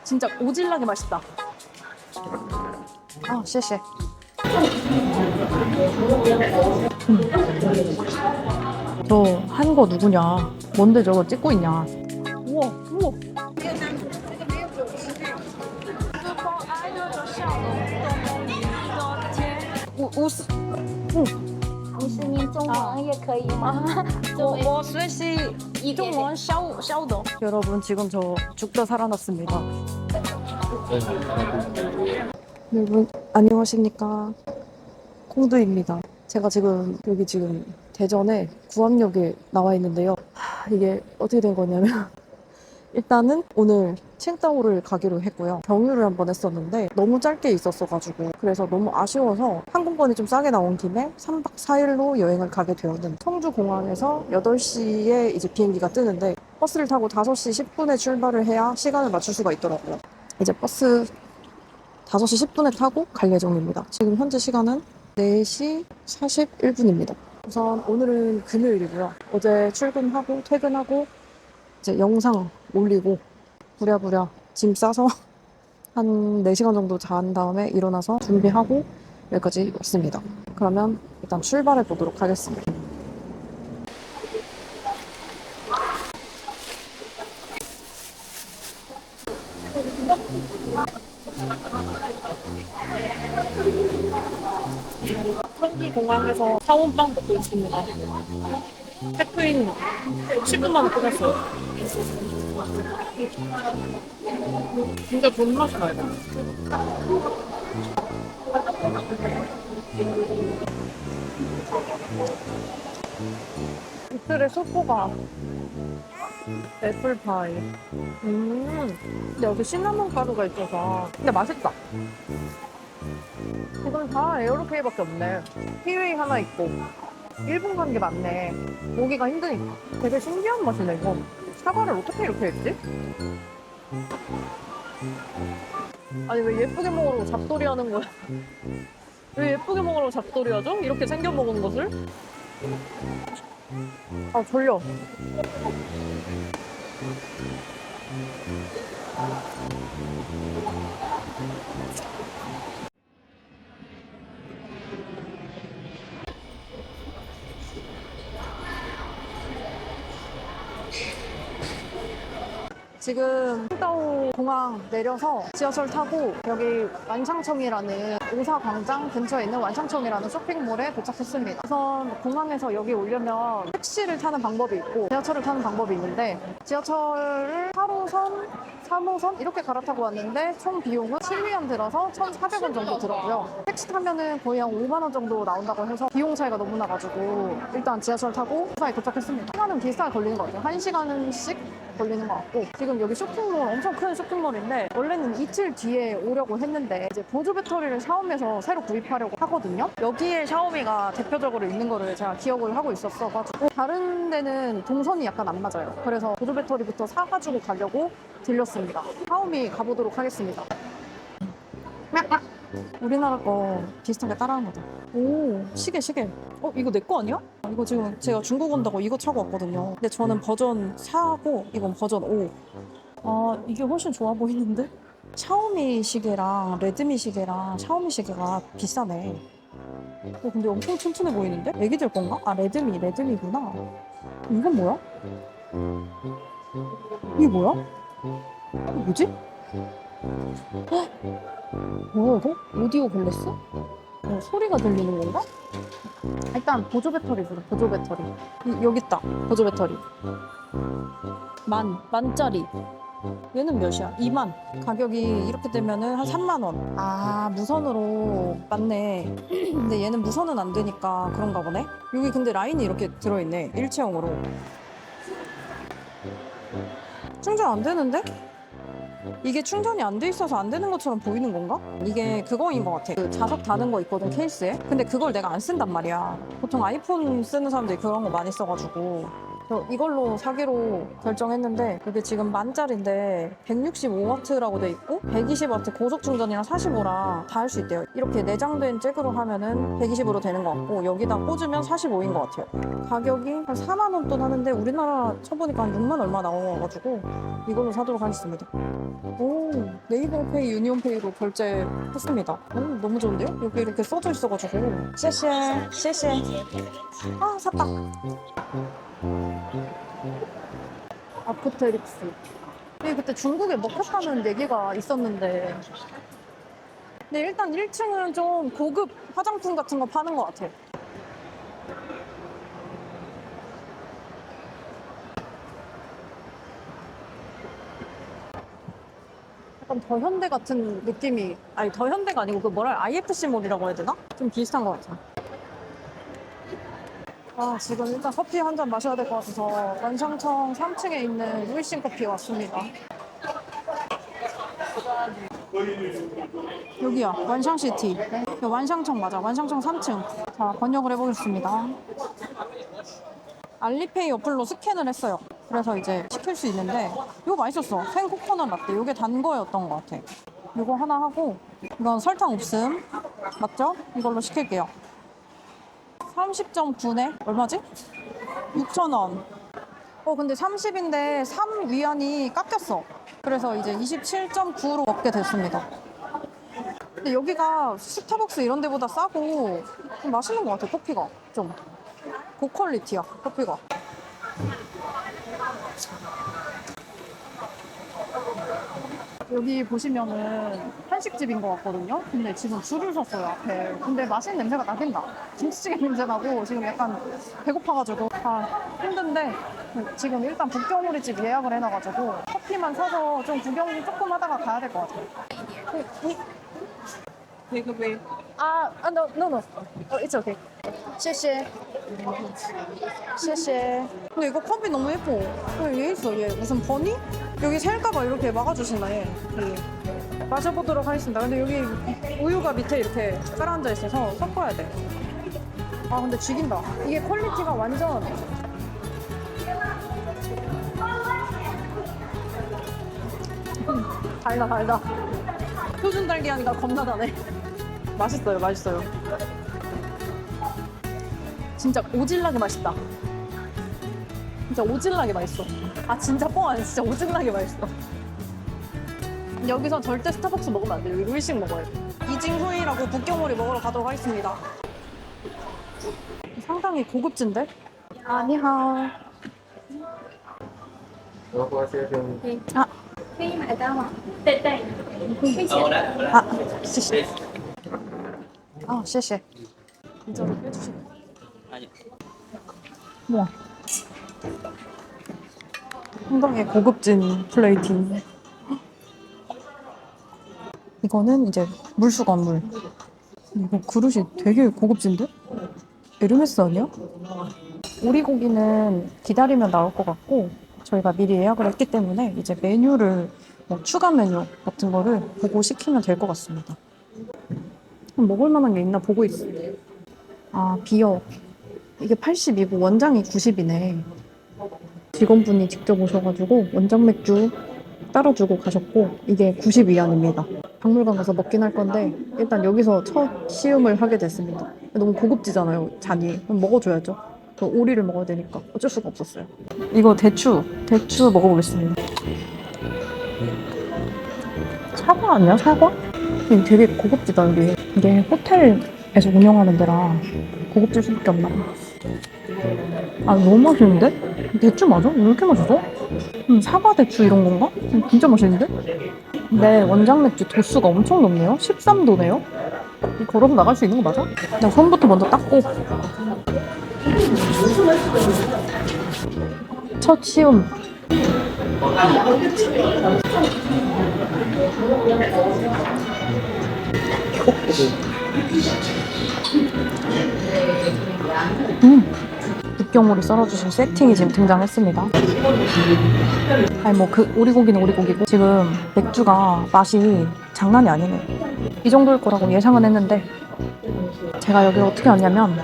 진짜 오질나게 맛있다. 아, 谢谢. 저 한 거 누구냐? 뭔데 저거 찍고 있냐? 우와, 우와. 우스, 50名中文也可以吗？我学习中文小的. 여러분 지금 저 죽다 살아났습니다. 여러분 안녕하십니까? 콩두입니다. 제가 지금 여기 지금 대전에 구암역에 나와 있는데요. 이게 어떻게 된 거냐면 일단은 오늘 칭다오를 가기로 했고요. 경유를 한번 했었는데 너무 짧게 있었어가지고 그래서 너무 아쉬워서 항공권이 좀 싸게 나온 김에 3박 4일로 여행을 가게 되었는데 청주공항에서 8시에 이제 비행기가 뜨는데 버스를 타고 5시 10분에 출발을 해야 시간을 맞출 수가 있더라고요. 이제 버스 5시 10분에 타고 갈 예정입니다. 지금 현재 시간은 4시 41분입니다. 우선 오늘은 금요일이고요. 어제 출근하고 퇴근하고 이제 영상 올리고 부랴부랴 짐 싸서 한 4시간 정도 잔 다음에 일어나서 준비하고 여기까지 왔습니다. 그러면 일단 출발해 보도록 하겠습니다. 청주공항에서 사원빵 먹고 있습니다. 체크인 10분 만에 끝났어요. 진짜 존맛이 나요. 이틀의 소포가 애플파이. 근데 여기 시나몬 가루가 있어서 근데 맛있다. 이건 다 에어로케이밖에 없네. 키위 하나 있고 일본 가는 게 많네. 오기가 힘드니까. 되게 신기한 맛이네 이거. 사과를 어떻게 이렇게 했지? 아니 왜 예쁘게 먹으라고 잡돌이 하는 거야? 왜 예쁘게 먹으라고 잡돌이 하죠? 이렇게 생겨 먹은 것을? 아 졸려. 지금 칭다오 공항 내려서 지하철 타고 여기 완창청이라는 오사광장 근처에 있는 완창청이라는 쇼핑몰에 도착했습니다. 우선 공항에서 여기 오려면 택시를 타는 방법이 있고 지하철을 타는 방법이 있는데 지하철을 8호선, 3호선 이렇게 갈아타고 왔는데 총 비용은 7위안 들어서 1,400원 정도 들었고요. 택시 타면은 거의 한 5만 원 정도 나온다고 해서 비용 차이가 너무 나가지고 일단 지하철 타고 회사에 도착했습니다. 시간은 비슷하게 걸리는 것 같아요. 1시간씩 걸리는 것 같고 지금 여기 쇼핑몰 엄청 큰 쇼핑몰인데 원래는 이틀 뒤에 오려고 했는데 이제 보조 배터리를 샤오미에서 새로 구입하려고 하거든요. 여기에 샤오미가 대표적으로 있는 거를 제가 기억을 하고 있었어가지고 다른 데는 동선이 약간 안 맞아요. 그래서 보조 배터리부터 사가지고 가려고 들렸습니다. 샤오미 가보도록 하겠습니다. 우리나라 거 비슷하게 따라한 거다. 오, 시계. 이거 내 거 아니야? 이거 지금 제가 중국 온다고 이거 차고 왔거든요. 근데 저는 버전 4고 이건 버전 5. 아, 이게 훨씬 좋아 보이는데? 샤오미 시계랑 레드미 시계랑 샤오미 시계가 비싸네. 근데 엄청 튼튼해 보이는데? 애기들 건가? 아, 레드미구나. 이건 뭐야? 이게 뭐야? 이거 뭐지? 헉! 뭐야 이거? 오디오 블레스? 소리가 들리는 건가? 일단 보조 배터리 보자. 보조 배터리 여기 있다. 보조 배터리 만짜리. 얘는 몇이야? 2만. 가격이 이렇게 되면은 한 3만 원. 아, 무선으로. 맞네. 근데 얘는 무선은 안 되니까 그런가 보네. 여기 근데 라인이 이렇게 들어있네. 일체형으로. 충전 안 되는데? 이게 충전이 안 돼 있어서 안 되는 것처럼 보이는 건가? 이게 그거인 것 같아. 그 자석 다는 거 있거든, 케이스에. 근데 그걸 내가 안 쓴단 말이야. 보통 아이폰 쓰는 사람들이 그런 거 많이 써가지고. 그래서 이걸로 사기로 결정했는데 이게 지금 만짜리인데 165W라고 돼 있고 120W 고속 충전이랑 45랑 다 할 수 있대요. 이렇게 내장된 잭으로 하면은 120으로 되는 것 같고 여기다 꽂으면 45인 것 같아요. 가격이 한 4만 원 돈 하는데 우리나라 쳐보니까 한 6만 얼마 나와가지고 이걸로 사도록 하겠습니다. 오, 네이버페이, 유니온페이로 결제했습니다. 오, 너무 좋은데요? 여기 이렇게 써져 있어가지고. 쉐쉐, 쉐쉐. 아, 샀다. 아프테릭스. 이 그때 중국에 먹혔다는 얘기가 있었는데. 근데 일단 1층은 좀 고급 화장품 같은 거 파는 것 같아. 약간 더 현대 같은 느낌이, 아니 더 현대가 아니고 그 뭐라 IFC몰이라고 해야 되나? 좀 비슷한 것 같아. 아, 지금 일단 커피 한 잔 마셔야 될 것 같아서 완상청 3층에 있는 윌싱 커피에 왔습니다. 여기야, 완샹시티. 여기 완샹청 맞아. 완샹청 3층. 자, 번역을 해보겠습니다. 알리페이 어플로 스캔을 했어요. 그래서 이제 시킬 수 있는데 이거 맛있었어. 생 코코넛 라떼. 이게 단 거였던 것 같아. 이거 하나 하고 이건 설탕 없음. 맞죠? 이걸로 시킬게요. 30.9네? 얼마지? 6,000원. 근데 30인데 3위안이 깎였어. 그래서 이제 27.9로 먹게 됐습니다. 근데 여기가 스타벅스 이런 데보다 싸고 좀 맛있는 것 같아, 커피가. 좀 고퀄리티야, 커피가. 여기 보시면은 한식집인 것 같거든요. 근데 지금 줄을 섰어요, 앞에. 근데 맛있는 냄새가 나긴 나. 김치찌개 냄새 나고 지금 약간 배고파가지고 힘든데 지금 일단 북경오리집 예약을 해놔가지고 커피만 사서 좀 구경 조금 하다가 가야 될 것 같아요. Takeaway. no, no, no. It's okay. 谢谢. 谢谢. 근데 이거 컵이 너무 예뻐. 얘 있어, 얘. 무슨 버니? 여기 새일까봐 이렇게 막아주신다, 얘. 마셔보도록 하겠습니다. 근데 여기 우유가 밑에 이렇게 깔아앉아 있어서 섞어야 돼. 아, 근데 죽인다. 이게 퀄리티가 완전. 달다, 달다. 표준 달기 하니까 겁나 다네. 맛있어요, 맛있어요. 진짜 오질나게 맛있다. 진짜 오질나게 맛있어. 아, 진짜 뻥 아니야. 진짜 오질나게 맛있어. 여기서 절대 스타벅스 먹으면 안 돼요. 여기 윌싱 먹어요. 이징후이라고 북경오리 먹으러 가도록 하겠습니다. 상당히 고급진데? 아, 니하오. 可以买单吗？对对，谢谢。 아,谢谢. 아, 谢谢. 진짜로 빼주시네. 아니. 우와. 상당히 고급진 플레이팅. 이거는 이제 물수건 물. 이거 그릇이 되게 고급진데? 에르메스 아니야? 오리고기는 기다리면 나올 것 같고 저희가 미리 예약을 했기 때문에 이제 메뉴를 뭐 추가 메뉴 같은 거를 보고 시키면 될 것 같습니다. 먹을 만한 게 있나 보고 있어. 아, 비어. 이게 80이고 원장이 90이네. 직원분이 직접 오셔가지고 원장 맥주 따라주고 가셨고 이게 92안입니다. 박물관 가서 먹긴 할 건데 일단 여기서 첫 시음을 하게 됐습니다. 너무 고급지잖아요, 잔이. 그럼 먹어줘야죠. 그 오리를 먹어야 되니까 어쩔 수가 없었어요. 이거 대추 먹어보겠습니다. 사과 아니야? 사과? 이게 되게 고급지다, 여기. 이게 호텔에서 운영하는 데라 고급질 수밖에 없나 봐. 아, 너무 맛있는데? 대추 맞아? 왜 이렇게 맛있어? 사과 대추 이런 건가? 진짜 맛있는데? 근데 원장 맥주 도수가 엄청 높네요? 13도네요? 걸어서 나갈 수 있는 거 맞아? 나 손부터 먼저 닦고. 첫 시음. 북경오리 썰어주신 세팅이 지금 등장했습니다. 아니 뭐 그 오리고기는 오리고기고 지금 맥주가 맛이 장난이 아니네. 이 정도일 거라고 예상은 했는데 제가 여기 어떻게 왔냐면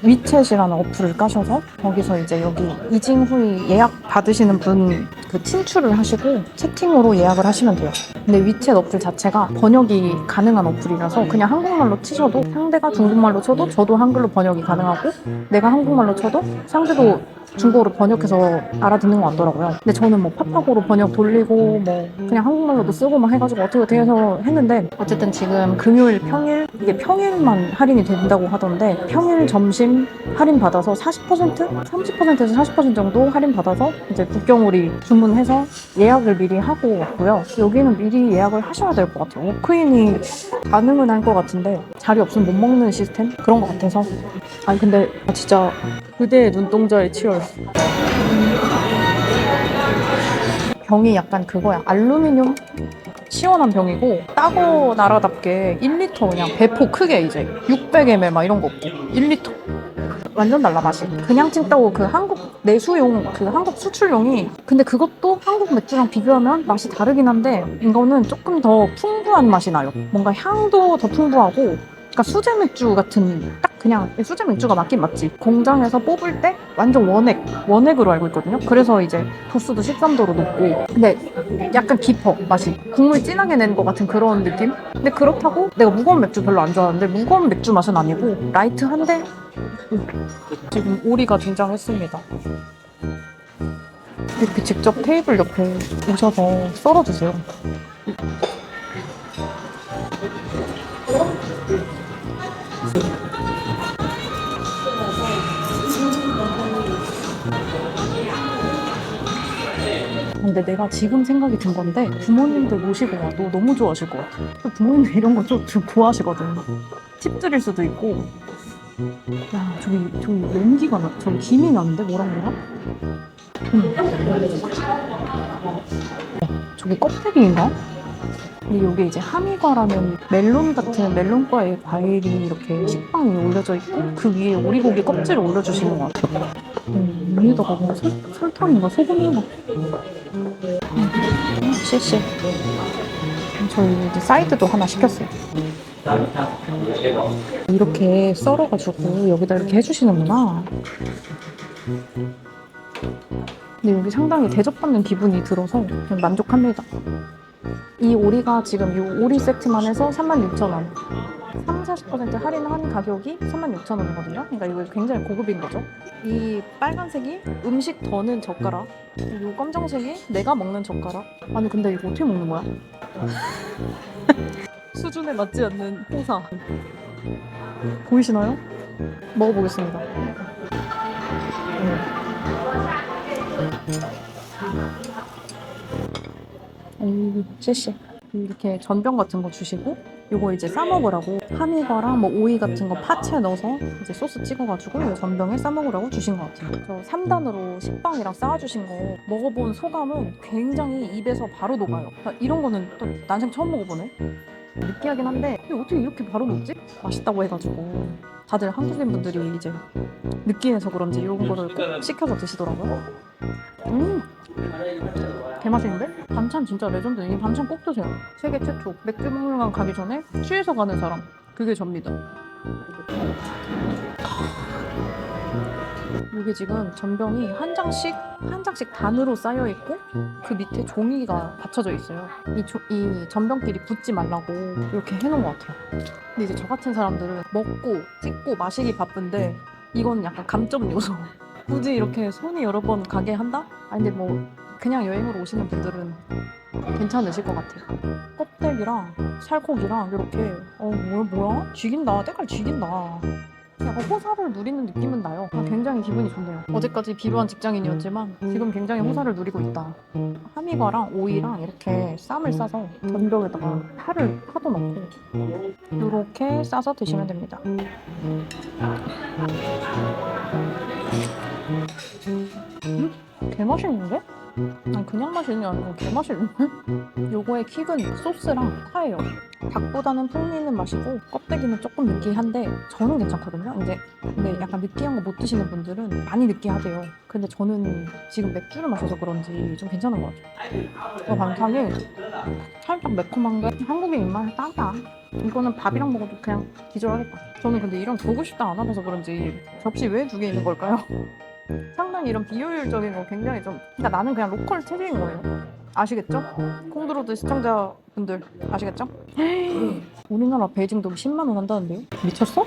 위챗이라는 어플을 까셔서 거기서 이제 여기 이징후이 예약 받으시는 분 그 친출을 하시고 채팅으로 예약을 하시면 돼요. 근데 위챗 어플 자체가 번역이 가능한 어플이라서 그냥 한국말로 치셔도 상대가 중국말로 쳐도 저도 한글로 번역이 가능하고 내가 한국말로 쳐도 상대도 중국어로 번역해서 알아듣는 것 같더라고요. 근데 저는 뭐 팝하고로 번역 돌리고 뭐 그냥 한국말로도 쓰고 막 해가지고 어떻게 해서 했는데 어쨌든 지금 금요일 평일 이게 평일만 할인이 된다고 하던데 평일 점심 할인 받아서 40%? 30%에서 40% 정도 할인 받아서 이제 북경오리 주문해서 예약을 미리 하고 왔고요. 여기는 미리 예약을 하셔야 될 것 같아요. 워크인이 가능은 할 것 같은데 자리 없으면 못 먹는 시스템? 그런 것 같아서 아니 근데 진짜 그대의 눈동자의 치열. 병이 약간 그거야. 알루미늄 시원한 병이고 따고 나라답게 1리터 그냥 배포 크게 이제 600ml 막 이런 거 없고 1리터 완전 달라 맛이. 그냥 찐따고 그 한국 내수용 그 한국 수출용이 근데 그것도 한국 맥주랑 비교하면 맛이 다르긴 한데 이거는 조금 더 풍부한 맛이 나요. 뭔가 향도 더 풍부하고 그러니까 수제 맥주 같은 딱 그냥 수제 맥주가 맞긴 맞지. 공장에서 뽑을 때 완전 원액으로 알고 있거든요. 그래서 이제 도수도 13도로 높고 근데 약간 깊어 맛이. 국물 진하게 내는 것 같은 그런 느낌? 근데 그렇다고 내가 무거운 맥주 별로 안 좋아하는데 무거운 맥주 맛은 아니고 라이트한데 지금 오리가 등장했습니다. 이렇게 직접 테이블 옆에 오셔서 썰어주세요. 근데 내가 지금 생각이 든 건데 부모님들 모시고 와도 너무 좋아하실 것 같아. 부모님들 이런 거 좀 좋아하시거든. 팁 드릴 수도 있고. 야 저기 연기가 나. 저기 김이 나는데 뭐랑 뭐랑? 저기 껍데기인가? 근데 여기 이제 하미과라는 멜론 같은 멜론과의 과일이 이렇게 식빵이 올려져 있고 그 위에 오리고기 껍질을 올려주신 것 같아요. 위에다가 뭐 설탕인가 소금인가? 실시. 저희 이제 사이드도 하나 시켰어요. 이렇게 썰어가지고 여기다 이렇게 해주시는구나. 근데 여기 상당히 대접받는 기분이 들어서 그냥 만족합니다. 이 오리가 지금 이 오리 세트만 해서 36,000원. 30-40% 할인한 가격이 36,000원이거든요. 그러니까 이거 굉장히 고급인 거죠. 이 빨간색이 음식 더는 젓가락. 이 검정색이 내가 먹는 젓가락. 아니 근데 이거 어떻게 먹는 거야? 수준에 맞지 않는 호사. 보이시나요? 먹어보겠습니다. 실시. 이렇게 전병 같은 거 주시고 요거 이제 싸먹으라고 하미과랑 뭐 오이 같은 거 파채 넣어서 이제 소스 찍어가지고 이 전병에 싸먹으라고 주신 것 같아요. 저 3단으로 식빵이랑 쌓아주신 거 먹어본 소감은 굉장히 입에서 바로 녹아요. 이런 거는 또 난생 처음 먹어보네. 느끼하긴 한데 어떻게 이렇게 바로 녹지? 맛있다고 해가지고 다들 한국인 분들이 이제 느끼해서 그런지 이런 거를 꼭 시켜서 드시더라고요. 개맛있는데? 반찬 진짜 레전드. 이 반찬 꼭 드세요. 세계 최초 맥주 박물관 가기 전에 취해서 가는 사람 그게 접니다. 이게 지금 전병이 한 장씩 단으로 쌓여 있고 그 밑에 종이가 받쳐져 있어요. 이 전병끼리 붙지 말라고 이렇게 해놓은 것 같아요. 근데 이제 저 같은 사람들은 먹고 찍고 마시기 바쁜데 이건 약간 감점 요소. 굳이 이렇게 손이 여러 번 가게 한다? 아니 근데 뭐 그냥 여행으로 오시는 분들은 괜찮으실 것 같아요. 껍데기랑 살코기랑 이렇게 뭐야? 죽인다. 때깔 죽인다. 약간 호사를 누리는 느낌은 나요. 굉장히 기분이 좋네요. 어제까지 비루한 직장인이었지만 지금 굉장히 호사를 누리고 있다. 하미과랑 오이랑 이렇게 쌈을 싸서 전병에다가 파도 넣고 이렇게 싸서 드시면 됩니다. 개맛있는데? 아니 그냥 맛있는 게 아니고 개맛있는데? 요거의 킥은 소스랑 파예요. 닭보다는 풍미 있는 맛이고 껍데기는 조금 느끼한데 저는 괜찮거든요. 근데 약간 느끼한 거 못 드시는 분들은 많이 느끼하대요. 근데 저는 지금 맥주를 마셔서 그런지 좀 괜찮은 것 같아요. 반찬이 살짝 매콤한 게 한국인 입맛에 딱이야. 이거는 밥이랑 먹어도 그냥 기절하겠다. 저는 근데 이런 보고 싶다 안 하면서 그런지 접시 왜 2개 있는 걸까요? 상당히 이런 비효율적인 거 굉장히 좀 그러니까 나는 그냥 로컬 체질인 거예요. 아시겠죠? 콩드로드 시청자분들 아시겠죠? 우리나라 베이징도 10만 원 한다는데요? 미쳤어?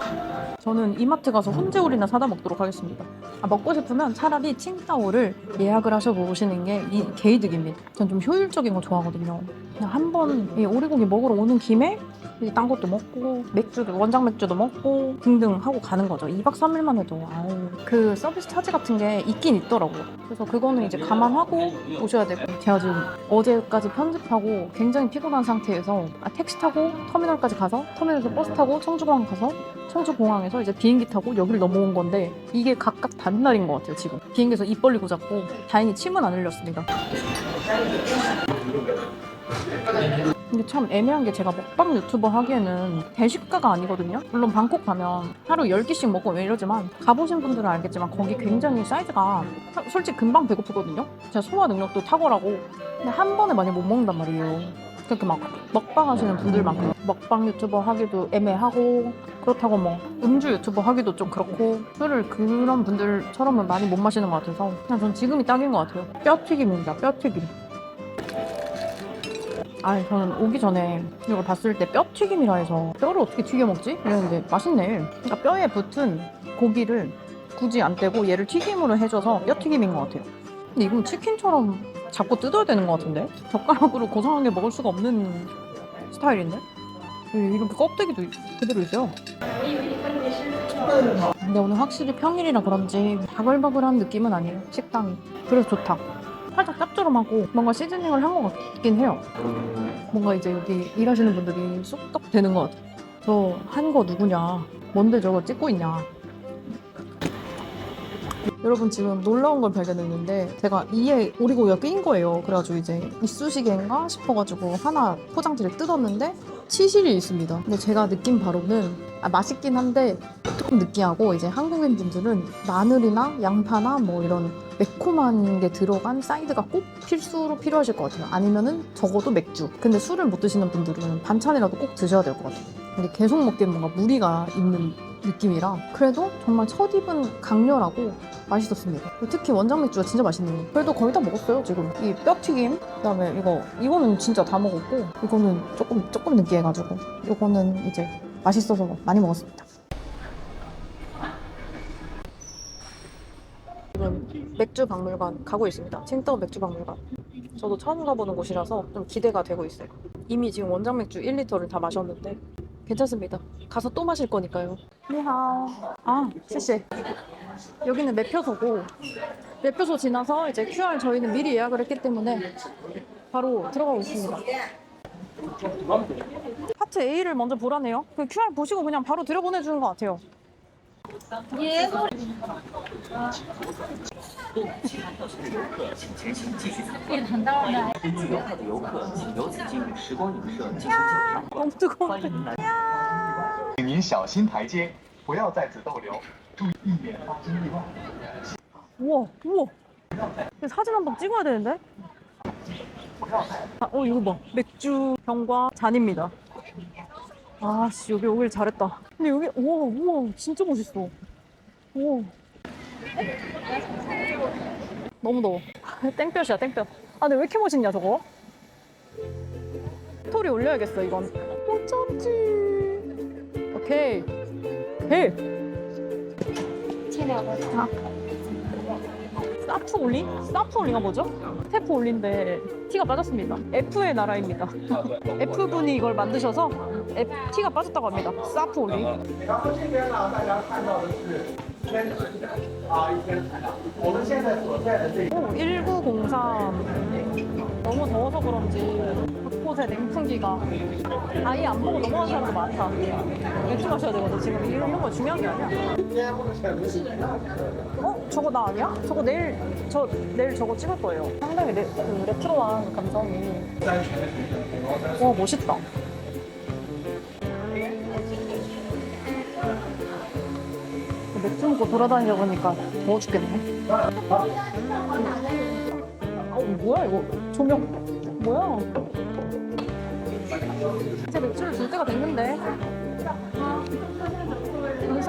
저는 이마트 가서 훈제오리나 사다 먹도록 하겠습니다. 먹고 싶으면 차라리 칭따오를 예약을 하셔 보시는 게 개이득입니다. 전 좀 효율적인 거 좋아하거든요. 그냥 한번 이 오리고기 먹으러 오는 김에 이제 딴 것도 먹고 맥주도 원장 맥주도 먹고 등등 하고 가는 거죠. 2박 3일만 해도 아유 그 서비스 차지 같은 게 있긴 있더라고요. 그래서 그거는 이제 감안하고 오셔야 되고 제가 지금 어제까지 편집하고 굉장히 피곤한 상태에서 택시 타고 터미널까지 가서 터미널에서 버스 타고 청주공항 가서 청주공항에서 이제 비행기 타고 여기를 넘어온 건데 이게 각각 다른 날인 것 같아요. 지금 비행기에서 입 벌리고 잤고 다행히 침은 안 흘렸습니다. 근데 참 애매한 게 제가 먹방 유튜버 하기에는 대식가가 아니거든요. 물론 방콕 가면 하루 10끼씩 먹고 왜 이러지만 가보신 분들은 알겠지만 거기 굉장히 사이즈가 솔직히 금방 배고프거든요. 제가 소화 능력도 탁월하고 근데 한 번에 많이 못 먹는단 말이에요. 그렇게 막 먹방 하시는 분들만큼 먹방 유튜버 하기도 애매하고 그렇다고 뭐 음주 유튜버 하기도 좀 그렇고 술을 그런 분들처럼은 많이 못 마시는 것 같아서 그냥 전 지금이 딱인 것 같아요. 뼈튀김입니다. 뼈튀김. 저는 오기 전에 이걸 봤을 때 뼈튀김이라 해서 뼈를 어떻게 튀겨 먹지? 이랬는데 맛있네. 그러니까 뼈에 붙은 고기를 굳이 안 떼고 얘를 튀김으로 해줘서 뼈튀김인 것 같아요. 근데 이건 치킨처럼 잡고 뜯어야 되는 것 같은데? 젓가락으로 고상하게 먹을 수가 없는 스타일인데? 이렇게 껍데기도 그대로 있어요. 근데 오늘 확실히 평일이라 그런지 바글바글한 느낌은 아니에요. 식당이. 그래서 좋다. 살짝 짭조름하고 뭔가 시즈닝을 한 것 같긴 해요. 뭔가 이제 여기 일하시는 분들이 쏙쏙 되는 것 같아요. 저 한 거 누구냐? 뭔데 저거 찍고 있냐? 여러분 지금 놀라운 걸 발견했는데 제가 이에 오리고기가 낀 거예요. 그래가지고 이제 이쑤시개인가 싶어가지고 하나 포장지를 뜯었는데 치실이 있습니다. 근데 제가 느낀 바로는 맛있긴 한데 조금 느끼하고 이제 한국인 분들은 마늘이나 양파나 뭐 이런 매콤한 게 들어간 사이드가 꼭 필수로 필요하실 것 같아요. 아니면은 적어도 맥주. 근데 술을 못 드시는 분들은 반찬이라도 꼭 드셔야 될 것 같아요. 근데 계속 먹기엔 뭔가 무리가 있는 느낌이라 그래도 정말 첫 입은 강렬하고 맛있었습니다. 특히 원장 맥주가 진짜 맛있네요. 그래도 거의 다 먹었어요 지금. 이 뼈튀김 그다음에 이거는 진짜 다 먹었고 이거는 조금 느끼해가지고 이거는 이제 맛있어서 많이 먹었습니다. 지금 맥주 박물관 가고 있습니다. 칭따오 맥주 박물관. 저도 처음 가보는 곳이라서 좀 기대가 되고 있어요. 이미 지금 원장 맥주 1리터를 다 마셨는데 괜찮습니다. 가서 또 마실 거니까요. 니하오. 씨씨. 여기는 매표소고 매표소 지나서 이제 QR 저희는 미리 예약을 했기 때문에 바로 들어가고 있습니다. 파트 A를 먼저 보라네요. 그 QR 보시고 그냥 바로 들여보내주는 것 같아요. 예. 너무 뜨거운데. 请您小心台阶，不要在此逗留，注意避免发生意外。 우와. 사진 한 번 찍어야 되는데? 이거 봐. 맥주 병과 잔입니다. 씨, 여기 오길 잘했다. 근데 여기, 우와, 진짜 멋있어. 우와. 너무 더워. 땡볕이야, 땡볕. 근데 왜 이렇게 멋있냐, 저거? 스토리 올려야겠어, 이건. 어쩐지. 오케이. 사프 올리가 뭐죠? 스태프 올린데 티가 빠졌습니다. F의 나라입니다. F분이 이걸 만드셔서 티가 빠졌다고 합니다. 사프 올리. 1903. 너무 더워서 그런지 곳곳에 냉풍기가 아예 안 보고 넘어가는 사람도 많다. 맥주 마셔야 되거든. 지금 이런 거 중요한 게 아니야. 저거 나 아니야? 내일 저거 찍을 거예요. 상당히 레트로한 감성이. 와, 멋있다. 맥주 먹고 돌아다니다 보니까 더워 죽겠네. 뭐야 이거? 조명 뭐야? 이제 맥주를 줄 때가 됐는데.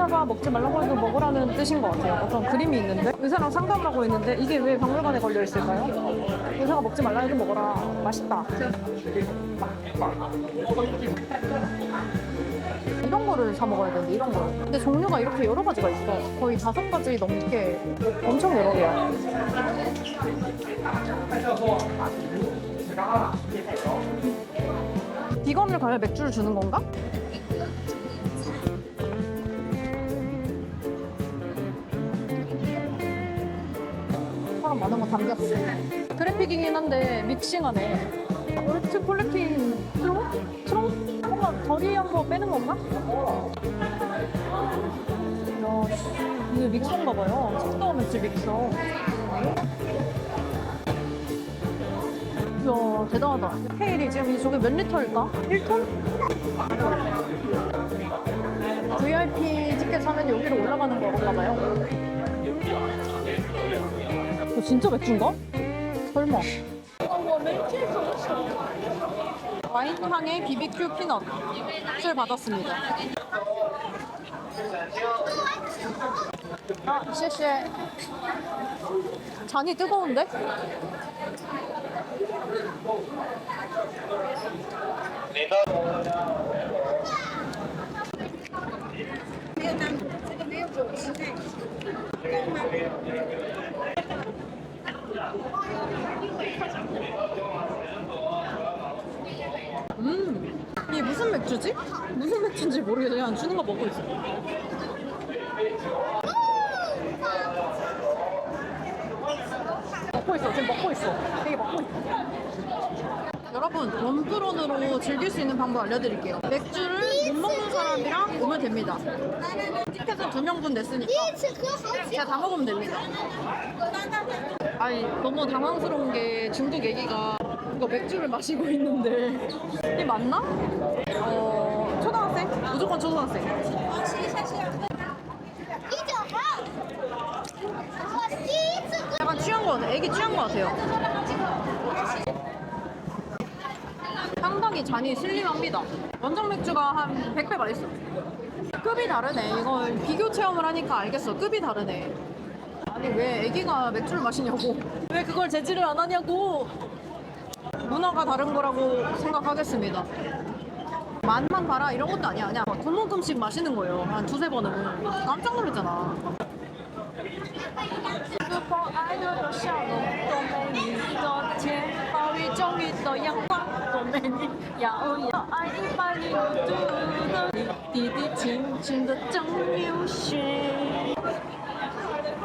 의사가 먹지 말라고 해도 먹으라는 뜻인 것 같아요. 어떤 그림이 있는데 의사랑 상담을 하고 있는데 이게 왜 박물관에 걸려 있을까요? 의사가 먹지 말라 해도 먹어라. 맛있다. 이런 거를 사 먹어야 되는데 이런 거. 근데 종류가 이렇게 여러 가지가 있어. 거의 5가지 넘게 엄청 여러 개야. 비건을 가면 맥주를 주는 건가? 사람 많은 거 담겼어. 그래픽이긴 한데 믹싱하네. 올트 콜렉팅 트롱? 뭔가 저리 한번 빼는 건가? 야, 이게 믹서인가 봐요. 찹쌀 맥주 믹서. 이야, 대단하다. 케일이 지금 저게 몇 리터일까? 1톤? VIP 티켓 사면 여기로 올라가는 건가 봐요. 이거 진짜 맥주인가? 설마. 와인향의 BBQ 피넛을 받았습니다. 아,谢谢. 잔이 뜨거운데? 이게 무슨 맥주지? 무슨 맥주인지 모르겠어. 그냥 주는 거 먹고 있어. 먹고 있어. 지금 먹고 있어. 되게 먹고 있어. 여러분, 원프론으로 즐길 수 있는 방법 알려드릴게요. 맥주를 못 먹는 사람이랑 오면 됩니다. 티켓은 2명분 냈으니까 제가 다 먹으면 됩니다. 아니, 너무 당황스러운 게 중국 애기가 이거 맥주를 마시고 있는데 이게 맞나? 초등학생? 무조건 초등학생. 약간 취한 거 같아요. 애기 취한 거 같아요. 상당히 잔이 슬림합니다. 원정 맥주가 한 100배 맛있어. 급이 다르네. 이거 비교 체험을 하니까 알겠어. 급이 다르네. 아니 왜 애기가 맥주를 마시냐고. 왜 그걸 제지를 안 하냐고. 문화가 다른 거라고 생각하겠습니다. 맛만 봐라 이런 것도 아니야. 그냥 두 모금씩 마시는 거예요. 한 2~3번은. 깜짝 놀랐잖아. 슈퍼 아이돌 샤로都美丽的天暴雨中遇到阳光多美丽摇摇爱一百零度的滴滴轻轻的蒸馏水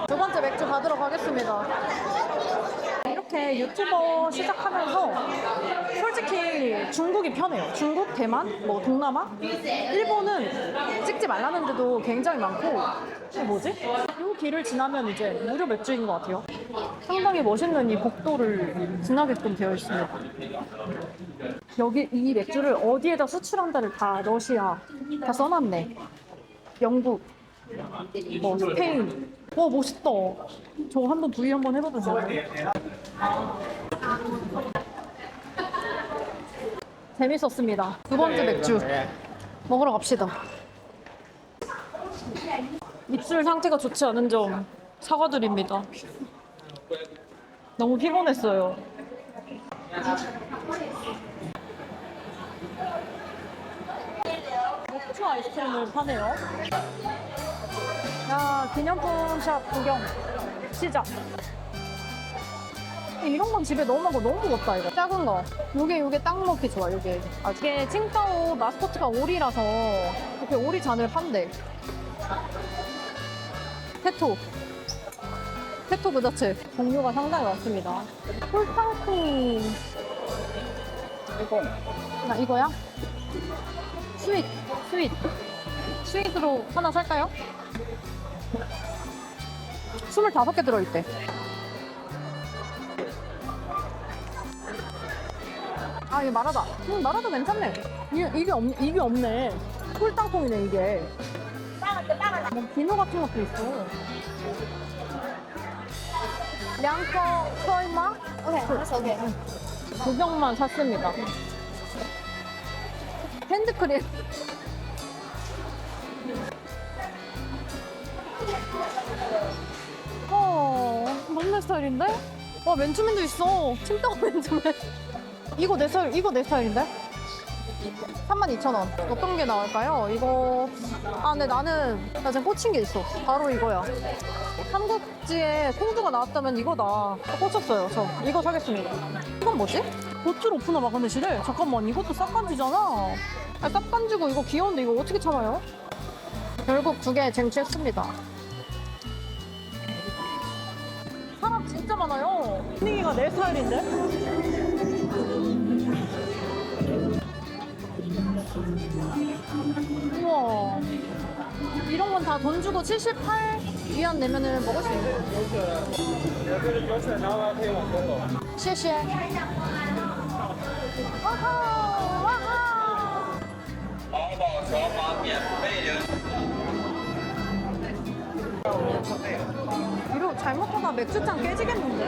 두 번째 맥주 받으러 가겠습니다. 이렇게 유튜버 시작하면서 솔직히 중국이 편해요. 중국, 대만, 뭐 동남아, 일본은 찍지 말라는데도 굉장히 많고 이게 뭐지? 이 길을 지나면 이제 무료 맥주인 것 같아요. 상당히 멋있는 이 복도를 지나게끔 되어 있습니다. 여기 이 맥주를 어디에다 수출한다를 다 러시아 다 써놨네. 영국, 뭐 스페인. 와 멋있다. 저 한번 부위 한번 해봐도 돼요? 재밌었습니다. 두 번째 맥주 먹으러 갑시다. 입술 상태가 좋지 않은 점 사과드립니다. 너무 피곤했어요. 맥주 아이스크림을 파네요. 야, 기념품 샵 구경 시작. 이런 건 집에 넣어놓고 너무 무겁다 이거. 작은 거. 요게 딱 먹기 좋아. 요게. 아, 이게 칭따오 마스코트가 오리라서 이렇게 오리 잔을 판대. 테토 그 자체 종류가 상당히 많습니다. 콜탕콩 이거. 나 이거야? 스윗으로 하나 살까요? 25개 들어있대. 아, 이게 마라다. 마라도 괜찮네. 이게 없네. 꿀땅콩이네, 이게. 뭐, 비누 같은 것도 있어. 량커 서이마? 오케이. 2병만 샀습니다. 핸드크림. 맨투맨 스타일인데? 와, 맨투맨도 있어. 칭따오 맨투맨. 이거 내 스타일, 이거 내 스타일인데? 32,000원. 어떤 게 나올까요? 이거. 아, 근데 나 지금 꽂힌 게 있어. 바로 이거야. 삼국지에 콩두가 나왔다면 이거다. 꽂혔어요, 저. 이거 사겠습니다. 이건 뭐지? 보틀 오프너 마그넷이래. 잠깐만, 이것도 쌉간지잖아. 아, 쌉간지고 이거 귀여운데 이거 어떻게 참아요? 결국 두 개 쟁취했습니다. 사람 진짜 많아요. 분위기가 내 스타일인데? 우와. 이런 건 다 돈 주고 78위안 내면은 먹을 수 있는. 谢谢. 와하, 와하. 淘宝条码免费领。 이거 잘못하다 맥주잔 깨지겠는데?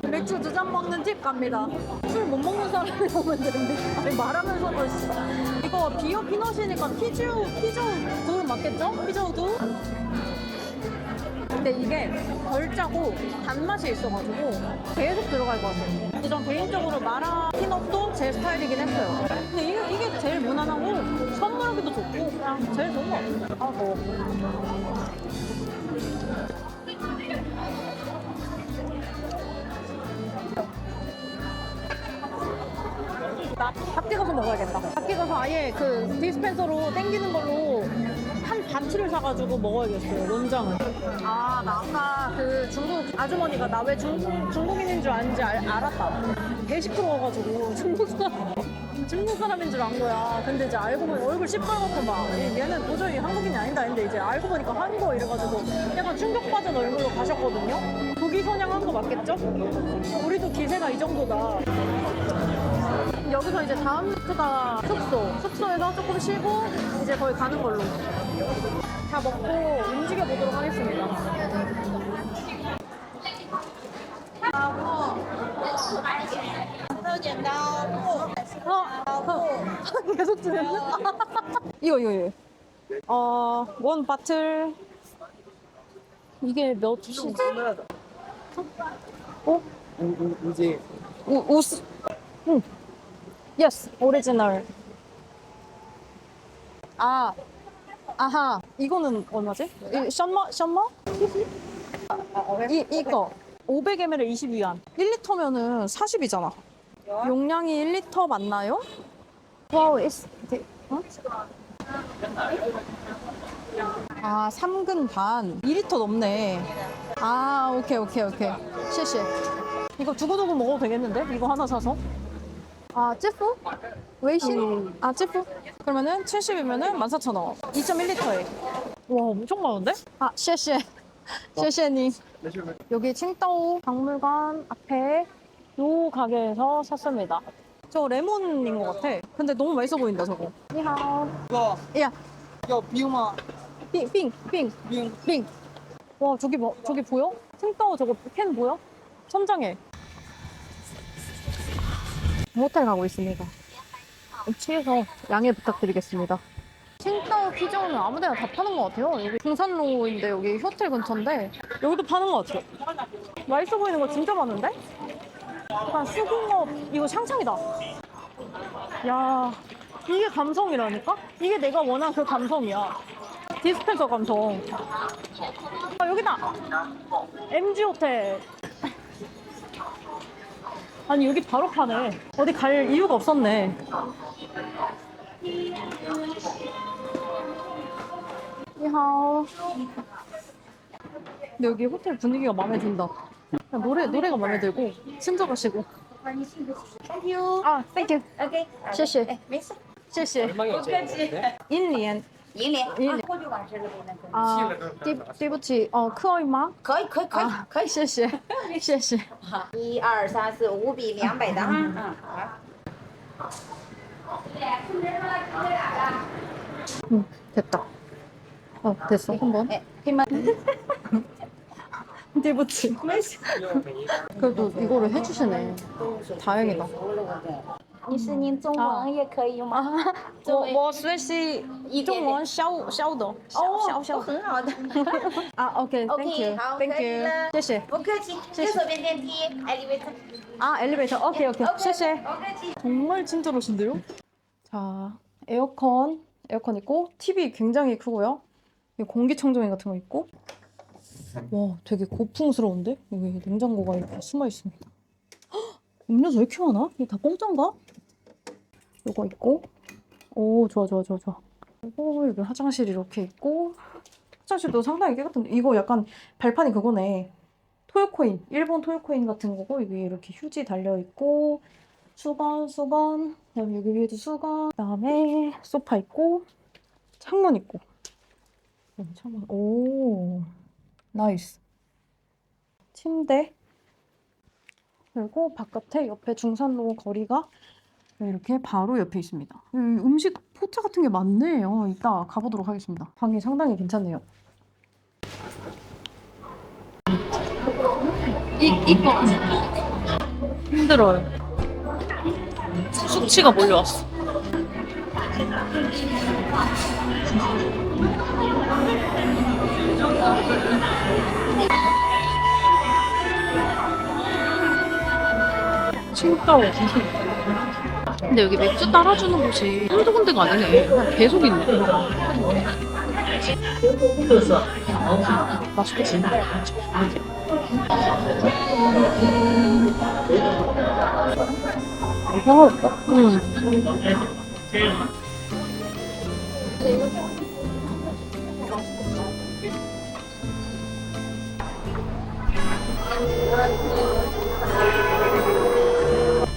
맥주 2잔 먹는 집 갑니다. 술 못 먹는 사람이 오면 되는데. 아니, 말하면서도 이거 비어 피넛이니까 피저우 맞겠죠? 피저우도? 근데 이게 덜 짜고 단맛이 있어가지고 계속 들어갈 것 같아요. 근데 전 개인적으로 마라 피넛도 제 스타일이긴 했어요. 근데 이게 제일 무난하고 선물하기도 좋고 그냥 제일 좋은 것 같아요. 아, 더워. 나 밖에 가서 먹어야겠다. 밖에 가서 아예 그 디스펜서로 땡기는 걸로 한 바트를 사가지고 먹어야겠어요, 논장을. 아, 나 아까 그 중국 아주머니가 나 왜 중국인인 줄 아는지 알았다. 개 시끄러워가지고 중국 사람인 줄 안 거야. 근데 이제 알고 보니 얼굴 시뻘겋고 막 얘는 도저히 한국인이 아니다 했는데 이제 알고 보니까 한거 이래가지고 약간 충격받은 얼굴로 가셨거든요. 국위 선양한 거 맞겠죠? 우리도 기세가 이 정도다. 여기서 이제 다음 루트가 숙소에서 조금 쉬고 이제 거의 가는 걸로 다 먹고 움직여 보도록 하겠습니다. 계속 주네. 이거. 원 바틀. 이게 몇 시지? 어? 우스. 응. Yes, 오리지널. 아, 아하. 이거는 얼마지? 션머? 이거 500ml에 22위안. 1리터면은 40이잖아. 용량이 1리터 맞나요? 와우, 아, 3근 반. 2리터 넘네. 아, 오케이. 시시. 이거 두고두고 먹어도 되겠는데? 이거 하나 사서? 아, 찌푸? 웨이신? 아, 찌푸? 그러면은 70이면은 14,000원. 2.1리터에. 와, 엄청 많은데? 아, 셰셰. 셰셰님. 여기 칭따오 박물관 앞에 요 가게에서 샀습니다. 저 레몬인 것 같아. 근데 너무 맛있어 보인다, 저거. 니하오. 哥， 야, 要冰吗？ 빙. 冰。 와, 저기 보여? 칭따오 저거 캔 보여? 천장에. 호텔 가고 있습니다. 취해서 양해 부탁드리겠습니다. 칭따오 피자는 아무데나 다 파는 것 같아요. 여기 중산로인데 여기 호텔 근처인데 여기도 파는 것 같아요. 맛있어 보이는 거 진짜 많은데? 약간 수공업 이거 샹샹이다. 야, 이게 감성이라니까? 이게 내가 원한 그 감성이야. 디스펜서 감성. 아, 여기다. MG 호텔. 아니, 여기 바로 파네. 어디 갈 이유가 없었네. 니하오. 근데 여기 호텔 분위기가 마음에 든다. 그냥 노래가 마음에 들고 친절하시고. 아, thank you. OK， 谢谢没事，谢谢。不客气。银联银联，银联过就完事了呗，那个。啊，对不起，可以吗？可以，可以，可以，啊，可以。谢谢，谢谢。 1、2、3、4、5笔200的哈。嗯，好。 됐다. 됐어, 한 번. 네, 그만. 띠부치. 그래도 이거를 해주시네. 다행이다. 你是念中文也可以吗？我学习中文小的，小很好的。啊，OK，Thank OK，好，可 you，Thank 以 you，了，谢谢。不客气。右手边电梯，elevator。 아, 엘리베이터. 오케이, 오케이. 谢谢. 不客气。 정말 친절하신데요? 자, 에어컨 있고, TV 굉장히 크고요. 여기 공기청정기 같은 거 있고. 와, 되게 고풍스러운데? 여기 냉장고가 이렇게 숨어 있습니다. 헉, 음료수 왜 이렇게 많아? 이게 다 공짜인가? 요거 있고. 오, 좋아. 그리고 여기 화장실 이렇게 있고. 화장실도 상당히 깨끗한데. 이거 약간 발판이 그거네. 토요코인, 일본 토요코인 같은 거고, 여기 이렇게 휴지 달려있고, 수건, 그다음에 여기 위에도 수건, 그다음에 소파 있고, 창문 있고. 창문, 오, 나이스. 침대. 그리고 바깥에 옆에 중산로 거리가 이렇게 바로 옆에 있습니다. 여기 음식 포차 같은 게 많네요. 이따 가보도록 하겠습니다. 방이 상당히 괜찮네요. 이거 힘들어요. 숙취가 몰려왔어. 칭따오. 근데 여기 맥주 따라주는 곳이 한두 군데가 아니네. 그냥 계속 있네. 맛있겠지? 이상하다. 응.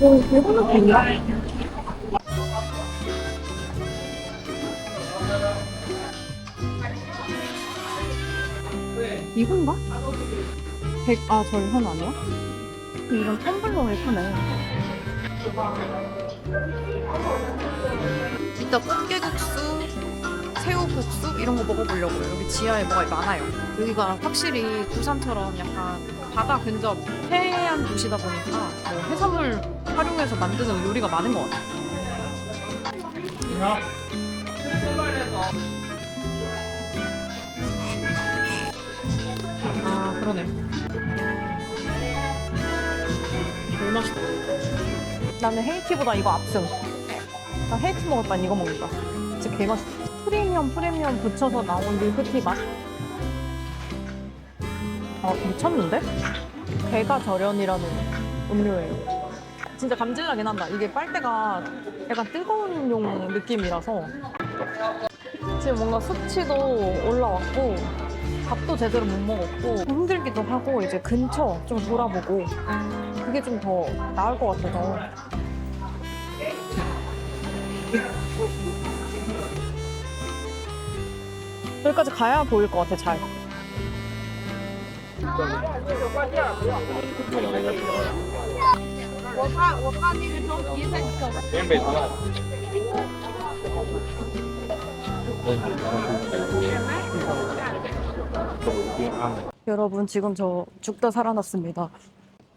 오, 이거는 뭐야? 이건가? 저희 현 아니야? 이런 텀블러에 파네. 이따 꽃게국수, 새우국수 이런 거 먹어보려고요. 여기 지하에 뭐가 많아요. 여기가 확실히 부산처럼 약간 바다 근접 해안 도시다 보니까 뭐 해산물 활용해서 만드는 요리가 많은 것 같아요. 아, 그러네. 너무 맛있다. 나는 헤이티보다 이거 압승. 나 헤이티 먹을 바엔 이거 먹는다. 진짜 개맛있어. 프리미엄 붙여서 나온 밀크티 맛. 아, 미쳤는데? 게가 절연이라는 음료예요. 진짜 감질나긴 한다. 이게 빨대가 약간 뜨거운 용 느낌이라서 지금 뭔가 수치도 올라왔고 밥도 제대로 못 먹었고 힘들기도 하고 이제 근처 좀 돌아보고 그게 좀 더 나을 것 같아서 여기까지 가야 보일 것 같아. 잘. 여러분, 지금 저 죽다 살아났습니다.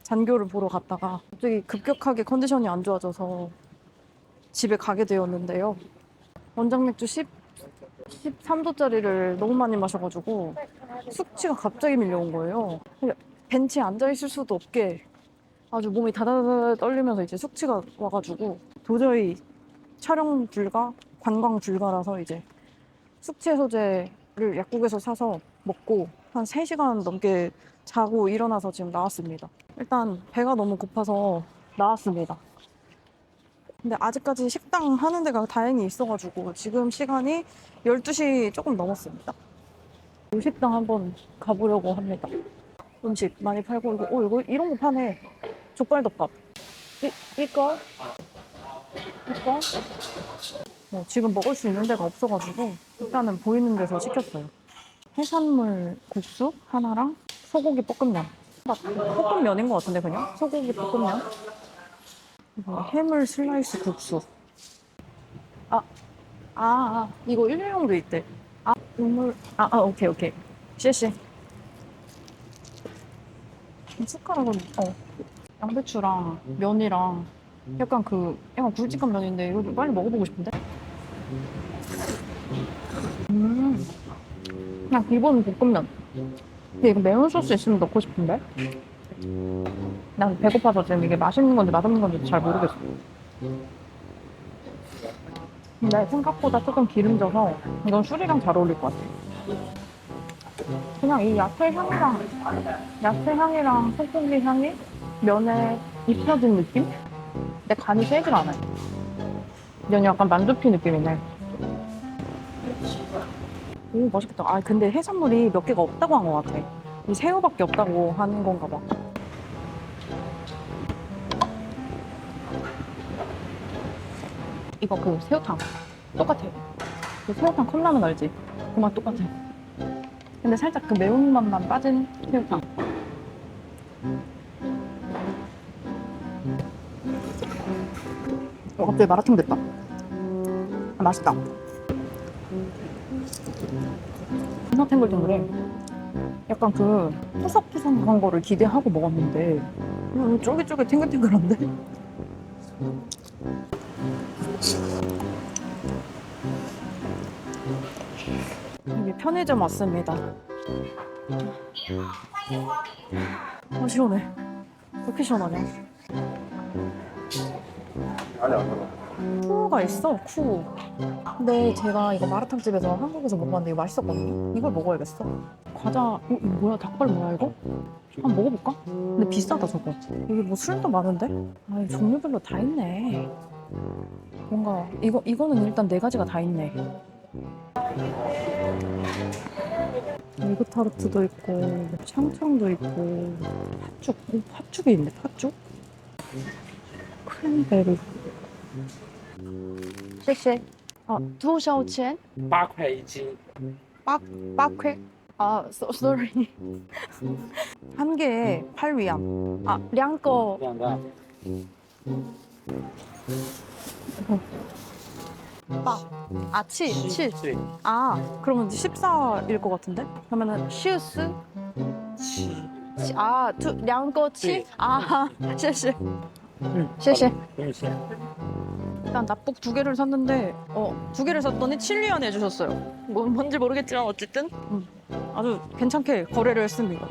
잔교를 보러 갔다가 갑자기 급격하게 컨디션이 안 좋아져서 집에 가게 되었는데요. 원장 맥주 13도짜리를 너무 많이 마셔가지고 숙취가 갑자기 밀려온 거예요. 벤치에 앉아있을 수도 없게 아주 몸이 다다다다 떨리면서 이제 숙취가 와가지고 도저히 촬영 불가, 관광 불가라서 이제 숙취 해소제를 약국에서 사서 먹고 한 3시간 넘게 자고 일어나서 지금 나왔습니다. 일단 배가 너무 고파서 나왔습니다. 근데 아직까지 식당 하는 데가 다행히 있어가지고 지금 시간이 12시 조금 넘었습니다. 요식당 한번 가보려고 합니다. 음식 많이 팔고 이거 이런 거 파네. 족발덮밥. 이거? 지금 먹을 수 있는 데가 없어가지고 일단은 보이는 데서 시켰어요. 해산물 국수 하나랑 소고기 볶음면. 볶음면인 것 같은데 그냥? 소고기 볶음면. 그리고 해물 슬라이스 국수. 이거 일회용도 있대. 국물. 오케이. 谢谢. 숟가락은 양배추랑 면이랑 약간 굵직한 면인데 이거 빨리 먹어보고 싶은데? 그냥 기본 볶음면. 근데 이거 매운 소스 있으면 넣고 싶은데? 난 배고파서 지금 이게 맛있는 건지 맛없는 건지 잘 모르겠어. 근데 생각보다 조금 기름져서 이건 술이랑 잘 어울릴 것 같아. 그냥 이 야채 향이랑 소고기 향이 면에 입혀진 느낌? 근데 간이 세질 않아요. 면이 약간 만두피 느낌이네. 오, 맛있겠다. 아, 근데 해산물이 몇 개가 없다고 한 것 같아. 이 새우밖에 없다고 하는 건가 봐. 이거 새우탕. 똑같아. 그 새우탕 컵라면 알지? 그 맛 똑같아. 근데 살짝 그 매운맛만 빠진 새우탕. 갑자기 마라탕 됐다. 아, 맛있다. 존나 탱글탱글해. 약간 푸석푸석한 거를 기대하고 먹었는데 쫄깃쫄깃 탱글탱글한데? 여기 편의점 왔습니다. 시원해. 왜 이렇게 시원하냐? 쿠가 있어, 쿠. 근데 제가 이거 마라탕집에서 한국에서 먹어봤는데 이거 맛있었거든요. 이걸 먹어야겠어. 과자, 이거 뭐야? 닭발 뭐야 이거? 한번 먹어볼까? 근데 비싸다 저거. 여기 뭐 술도 많은데? 아, 종류별로 다 있네. 뭔가 이거는 일단 4가지가 다 있네. 에그 타르트도 있고香肠도 있고 팥죽이 있네. 팥죽? 크랜베리. 谢谢。多少钱8块一斤。 8块? sorry. 한 개에 8위안. 2个。 2个。 7. 对。 그러면 14일 것 같은데? 그러면은 14? 7。 2个7? 谢谢. 谢谢. 不用谢。 일단 납북 2개를 샀는데 2개를 샀더니 7위안 해주셨어요. 뭔지 모르겠지만 어쨌든 아주 괜찮게 거래를 했습니다.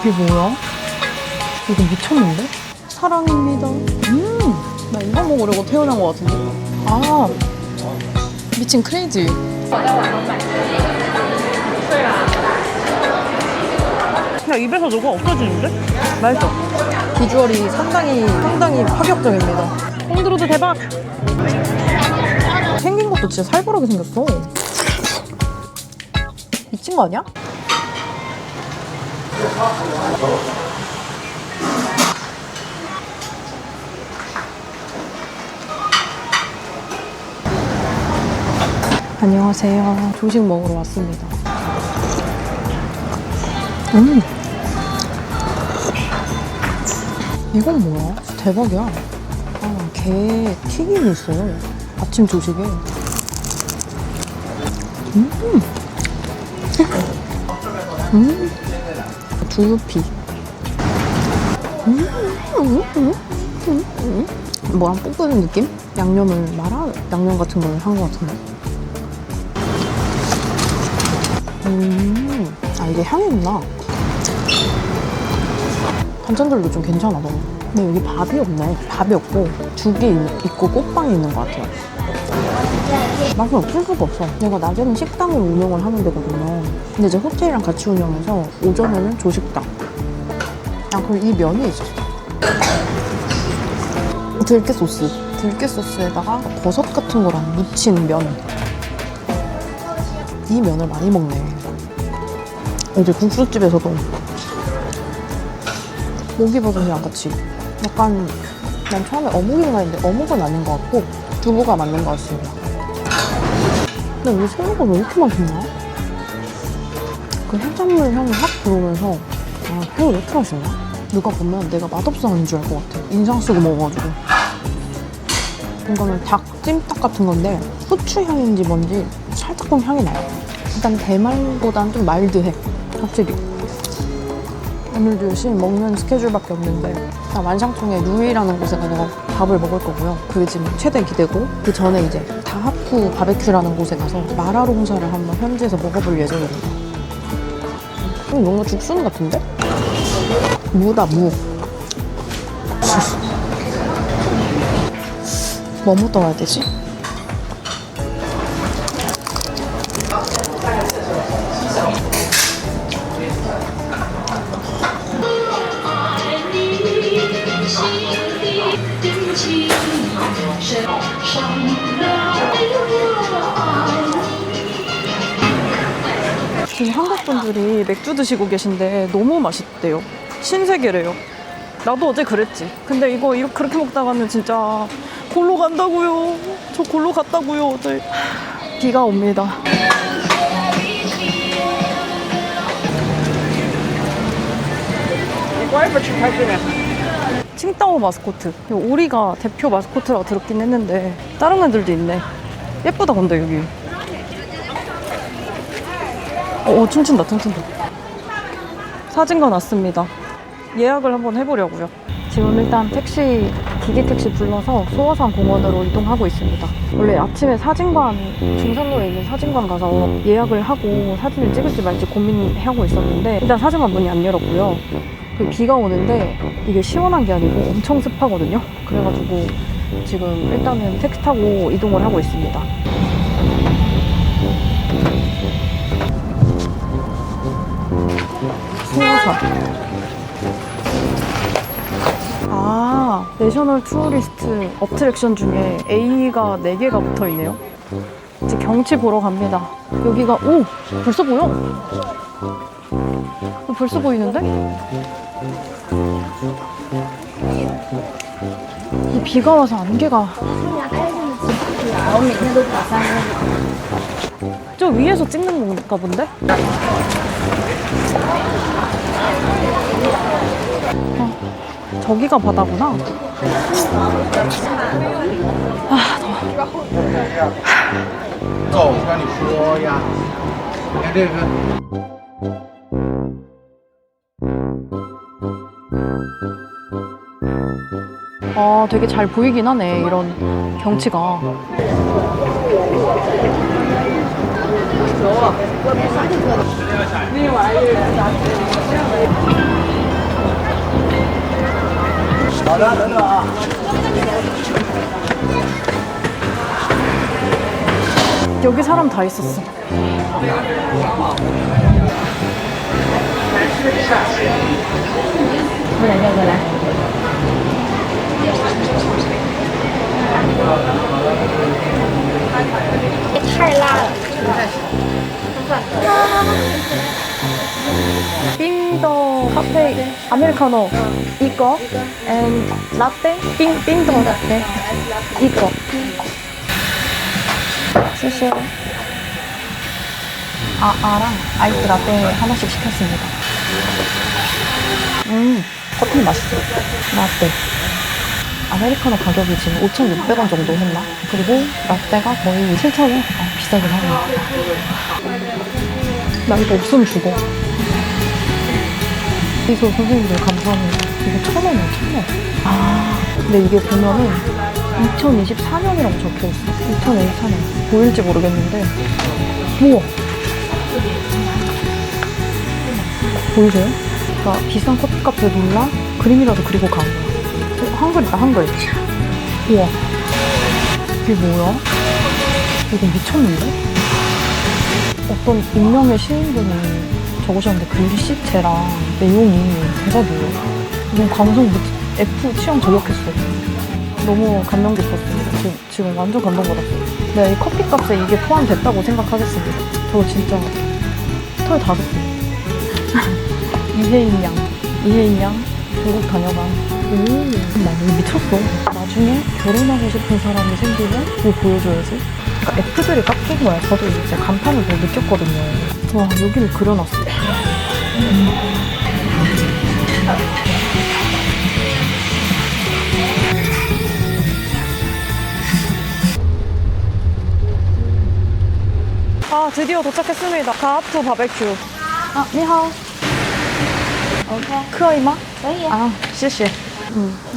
이게 뭐야? 이거 미쳤는데? 사랑입니다. 나 이거 먹으려고 태어난 것 같은데. 미친 크레이지. 그냥 입에서 녹아 없어지는데? 맛있어. 비주얼이 상당히 파격적입니다. 홍드로드 대박! 생긴 것도 진짜 살벌하게 생겼어. 미친 거 아니야? 안녕하세요. 조식 먹으러 왔습니다. 이건 뭐야? 대박이야. 게 튀김이 있어요. 아침 조식에. 두유피. 뭐랑 볶는 느낌? 양념을 양념 같은 걸 한 것 같은데. 이게 향이구나. 반찬들도 좀 괜찮아, 너무. 근데 여기 밥이 없네. 밥이 없고 죽이 있고 꽃빵이 있는 것 같아요. 맛이 없을 수가 없어. 내가 낮에는 식당을 운영을 하는 데거든요. 근데 이제 호텔이랑 같이 운영해서 오전에는 조식당. 그리고 이 면이 있었어. 들깨 소스. 들깨 소스에다가 버섯 같은 거랑 묻힌 면. 이 면을 많이 먹네. 이제 국수집에서도 고기버섯이랑 같이 약간 난 처음에 어묵인가 했는데 어묵은 아닌 것 같고 두부가 맞는 것 같습니다. 근데 여기 새우가 왜 이렇게 맛있나? 그 해산물 향이 확 들어오면서 아, 새우 왜 이렇게 맛있나? 누가 보면 내가 맛없어 하는 줄 알 것 같아. 인상 쓰고 먹어가지고. 이거는 닭찜닭 같은 건데 후추 향인지 뭔지 살짝 좀 향이 나요. 일단 대말보단 좀 마일드해, 확실히. 오늘도 열심히 먹는 스케줄밖에 없는데 일단 완상통의 루이라는 곳에 가서 밥을 먹을 거고요. 그게 지금 최대 기대고 그 전에 이제 다하프 바베큐라는 곳에 가서 마라롱사를 한번 현지에서 먹어볼 예정입니다. 뭔가 죽순 같은데? 무다, 무. 뭐부터 가야 되지? 지금 한국 분들이 맥주 드시고 계신데 너무 맛있대요. 신세계래요. 나도 어제 그랬지. 근데 이거 이렇게 그렇게 먹다가는 진짜 골로 간다고요. 저 골로 갔다고요 어제. 비가 옵니다. 칭따오 마스코트. 오리가 대표 마스코트라고 들었긴 했는데 다른 애들도 있네. 예쁘다 근데 여기. 춤춘다. 사진관 왔습니다. 예약을 한번 해보려고요. 지금 일단 기계 택시 불러서 소화산 공원으로 이동하고 있습니다. 원래 아침에 중산로에 있는 사진관 가서 예약을 하고 사진을 찍을지 말지 고민하고 있었는데 일단 사진관 문이 안 열었고요. 그리고 비가 오는데 이게 시원한 게 아니고 엄청 습하거든요. 그래가지고 지금 일단은 택시 타고 이동을 하고 있습니다. 소화산. 내셔널 투어리스트 어트랙션 중에 A가 4개가 붙어 있네요. 이제 경치 보러 갑니다. 여기가, 벌써 보여? 벌써 보이는데? 이 비가 와서 안개가. 저 위에서 찍는 건가 본데? 저기가 바다구나. 더워. 让你说呀，你看这个。 되게 잘 보이긴 하네, 이런 경치가. 여기 사람 다 있었어. 빙더 카페 아메리카노 이거 and 라떼 빙더 라떼 이거 谢谢. 아랑 아이스 라떼 하나씩 시켰습니다. 커피 맛있어. 라떼. 아메리카노 가격이 지금 5,600원 정도 했나? 그리고 라떼가 거의 7,000원? 비싸긴 하네요. 나 이거 없으면 죽어. 이거 선생님들 감사합니다. 이거 1,000원이야, 1,000원. 근데 이게 보면은 2024년이라고 적혀있어. 2024년. 보일지 모르겠는데. 우와! 보이세요? 그러니까 비싼 커피값에 놀라 그림이라도 그리고 간 거야. 한글이다, 한글. 우와. 이게 뭐야? 이거 미쳤는데? 어떤 익명의 시인분이 적으셨는데 글씨체랑 내용이 대박이에요. 너무 감성, F 취향 저격했어. 너무 감명 깊었습니다. 지금 완전 감동받았어요. 내가 이 커피값에 이게 포함됐다고 생각하겠습니다. 저 진짜 털 다 줬어요. 이혜인 양. 미국 다녀간. 나 이거 미쳤어. 나중에 결혼하고 싶은 사람이 생기면 이거 보여줘야지. 그러니까 F들이 깎인 거야. 저도 이제 간판을 보고 느꼈거든요. 와, 여기를 그려놨어. 아, 드디어 도착했습니다. 가프 바베큐. 아, 니하오. 크어이마? 아, 시시.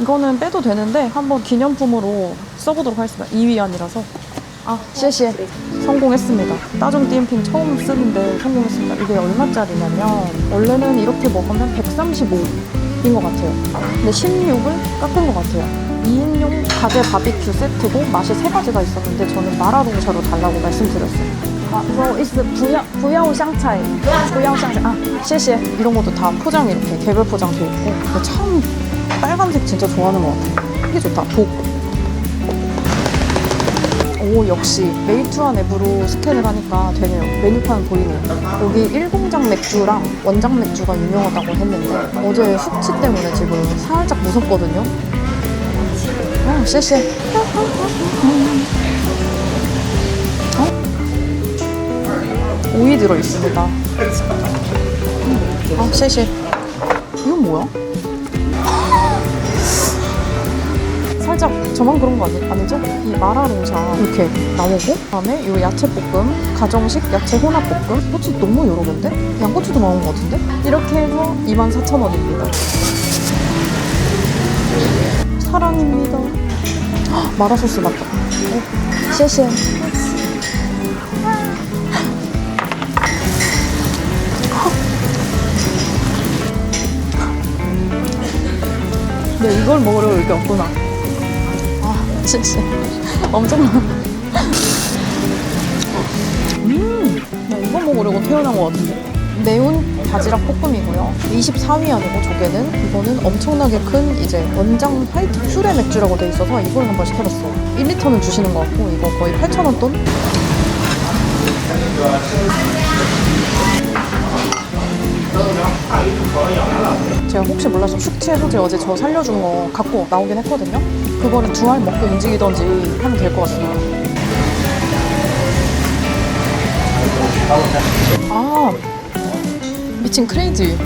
이거는 빼도 되는데 한번 기념품으로 써보도록 하겠습니다. 2위안이라서. 아, 시시. 성공했습니다. 따종 띠엠핑 처음 쓰는데 성공했습니다. 이게 얼마짜리냐면 원래는 이렇게 먹으면 135인 것 같아요. 근데 16을 깎은 것 같아요. 2인용 가재 바비큐 세트고 맛이 3가지가 있었는데 저는 마라롱샤로 달라고 말씀드렸어요. 아, 이거 있어. 부야오샹차이. 부야오샹차이. 아, 시시. 이런 것도 다 포장 이렇게 개별 포장 돼 있고. 근데 참 빨간색 진짜 좋아하는 것 같아요. 이게 좋다. 독. 오, 역시 메이투한 앱으로 스캔을 하니까 되네요. 메뉴판 보이네요. 여기 1공장 맥주랑 원장 맥주가 유명하다고 했는데 어제 숙취 때문에 지금 살짝 무섭거든요. 아, 시시. 오이 들어있습니다. 아, 시시. 이건 뭐야? 살짝 저만 그런 거 아니죠? 이 마라롱샤 이렇게 나오고 그다음에 이 야채볶음, 가정식 야채 혼합볶음. 꼬치 너무 여러 개인데? 양꼬치도 나온 것 같은데? 이렇게 해서 24,000원입니다. 사랑입니다. 헉, 마라소스 맞다. 시시. 네, 이걸 먹으려고 이렇게 왔구나. 아, 진짜 엄청 많아. 나 이거 먹으려고 태어난 것 같은데. 매운 바지락 볶음이고요. 24위안이고 조개는 이거는 엄청나게 큰 이제 원장 화이트 퓨레 맥주라고 돼 있어서 이걸 한번 시켜봤어요. 1리터는 주시는 것 같고 이거 거의 8,000원 돈? 제가 혹시 몰라서 숙취 해소제 어제 저 살려준 거 갖고 나오긴 했거든요. 그거를 2알 먹고 움직이던지 하면 될 것 같습니다. 아, 미친 크레이지.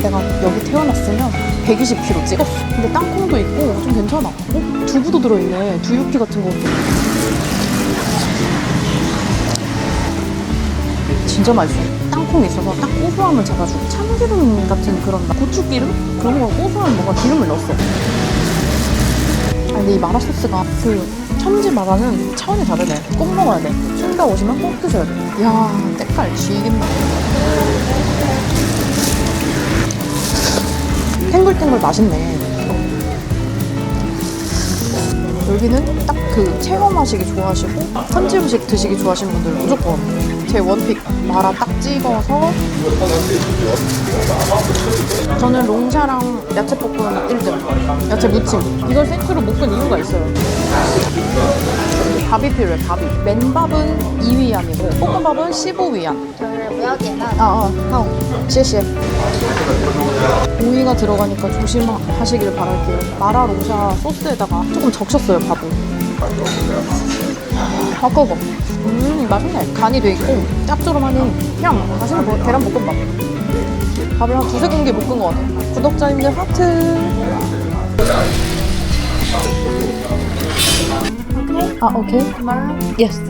내가 여기 태어났으면 120kg 찍었어. 근데 땅콩도 있고 좀 괜찮아. 두부도 들어있네. 두유피 같은 것도. 진짜 맛있어. 땅콩이 있어서 딱 고소함을 잡아주고 참기름 같은 그런 고추기름? 그런 거 고소한 뭔가 기름을 넣었어. 근데 이 마라 소스가 그 첨지 마라는 차원이 다르네. 꼭 먹어야 돼. 춘가 오시면 꼭 드셔야 돼. 이야, 때깔 쥐긴 맛. 탱글탱글 맛있네. 여기는 딱 그 체험하시기 좋아하시고 현지 음식 드시기 좋아하시는 분들 무조건 제 원픽 마라 딱 찍어서. 저는 롱샤랑 야채볶음 1등, 야채 무침 이걸 세트로 묶은 이유가 있어요. 밥이 필요해. 밥이. 맨밥은 2위안이고 볶음밥은 15위안. 不要点辣的。 好，谢谢。 오이가 들어가니까 조심하시길 바랄게요. 마라 롱샤 소스에다가 조금 적셨어요, 밥을. 바꿔봐. 맛있네. 간이 돼 있고 짭조름하니 그냥 맛있는 계란 볶음밥. 밥을 한 2-3공기 볶은 것 같아. 구독자님들 하트. 오케이? 아, 오케이. 마라? 예스.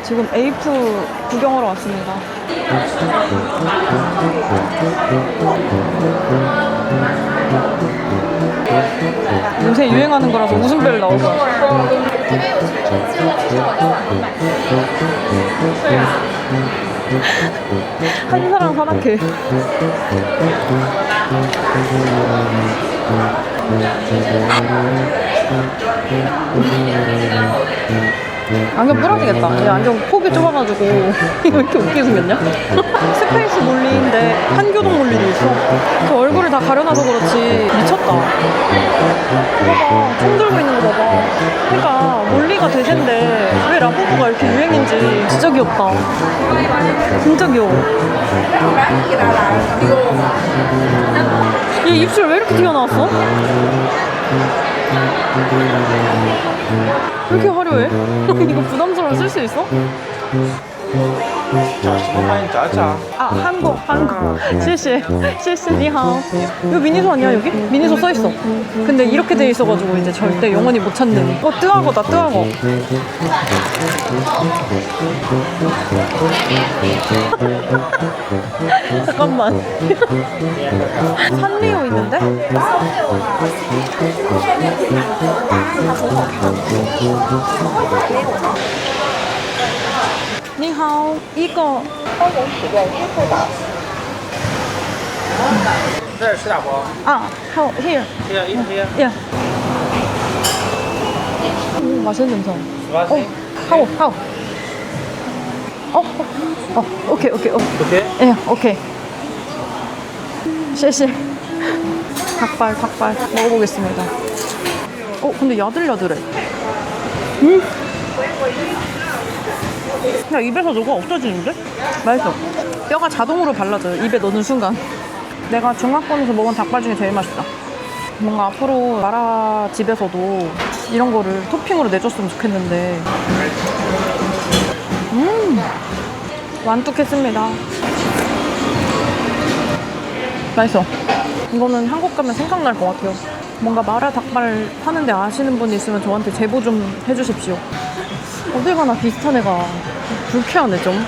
지금 에이프 구경하러 왔습니다. 요새 유행하는 거라서 웃음벨 나오고. 한사랑 산악회. 안경 부러지겠다. 얘 안경 폭이 좁아가지고 이거 왜 이렇게 웃기게 생겼냐? 스페이스 물리인데 한교동 물리도 있어. 저 얼굴을 다 가려놔서 그렇지 미쳤다. 봐봐, 총 들고 있는 거 봐봐. 그러니까 물리가 대세인데 왜 라부부가 이렇게 유행인지 진짜 귀엽다. 진짜 귀여워. 얘 입술 왜 이렇게 튀어나왔어? 왜 이렇게 화려해? 이거 부담스러워 쓸 수 있어? 找什么帮你找找？ 아, 한국. 谢谢. 谢谢, 니하오. 이거 미니소 아니야, 여기? 미니소 써있어. 근데 이렇게 돼 있어가지고 이제 절대 영원히 못 찾는. 뜨하거다, 뜨하거. 잠깐만. 산리오 있는데? 니하오, 이거. 这是吃打包， 아, how, here. 这样一贴 야. 오, 맛있는 냄새. 18 하오. 오케이. OK， 예, 오케이. 谢谢. 닭발. 먹어보겠습니다. 근데 야들야들해. 그냥 입에서 녹아 없어지는데? 맛있어. 뼈가 자동으로 발라져요. 입에 넣는 순간. 내가 중화권에서 먹은 닭발 중에 제일 맛있다. 뭔가 앞으로 마라 집에서도 이런 거를 토핑으로 내줬으면 좋겠는데. 완뚝했습니다. 맛있어. 이거는 한국 가면 생각날 것 같아요. 뭔가 마라 닭발 파는데 아시는 분이 있으면 저한테 제보 좀 해주십시오. 어딜 가나 비슷한 애가 불쾌하네 좀.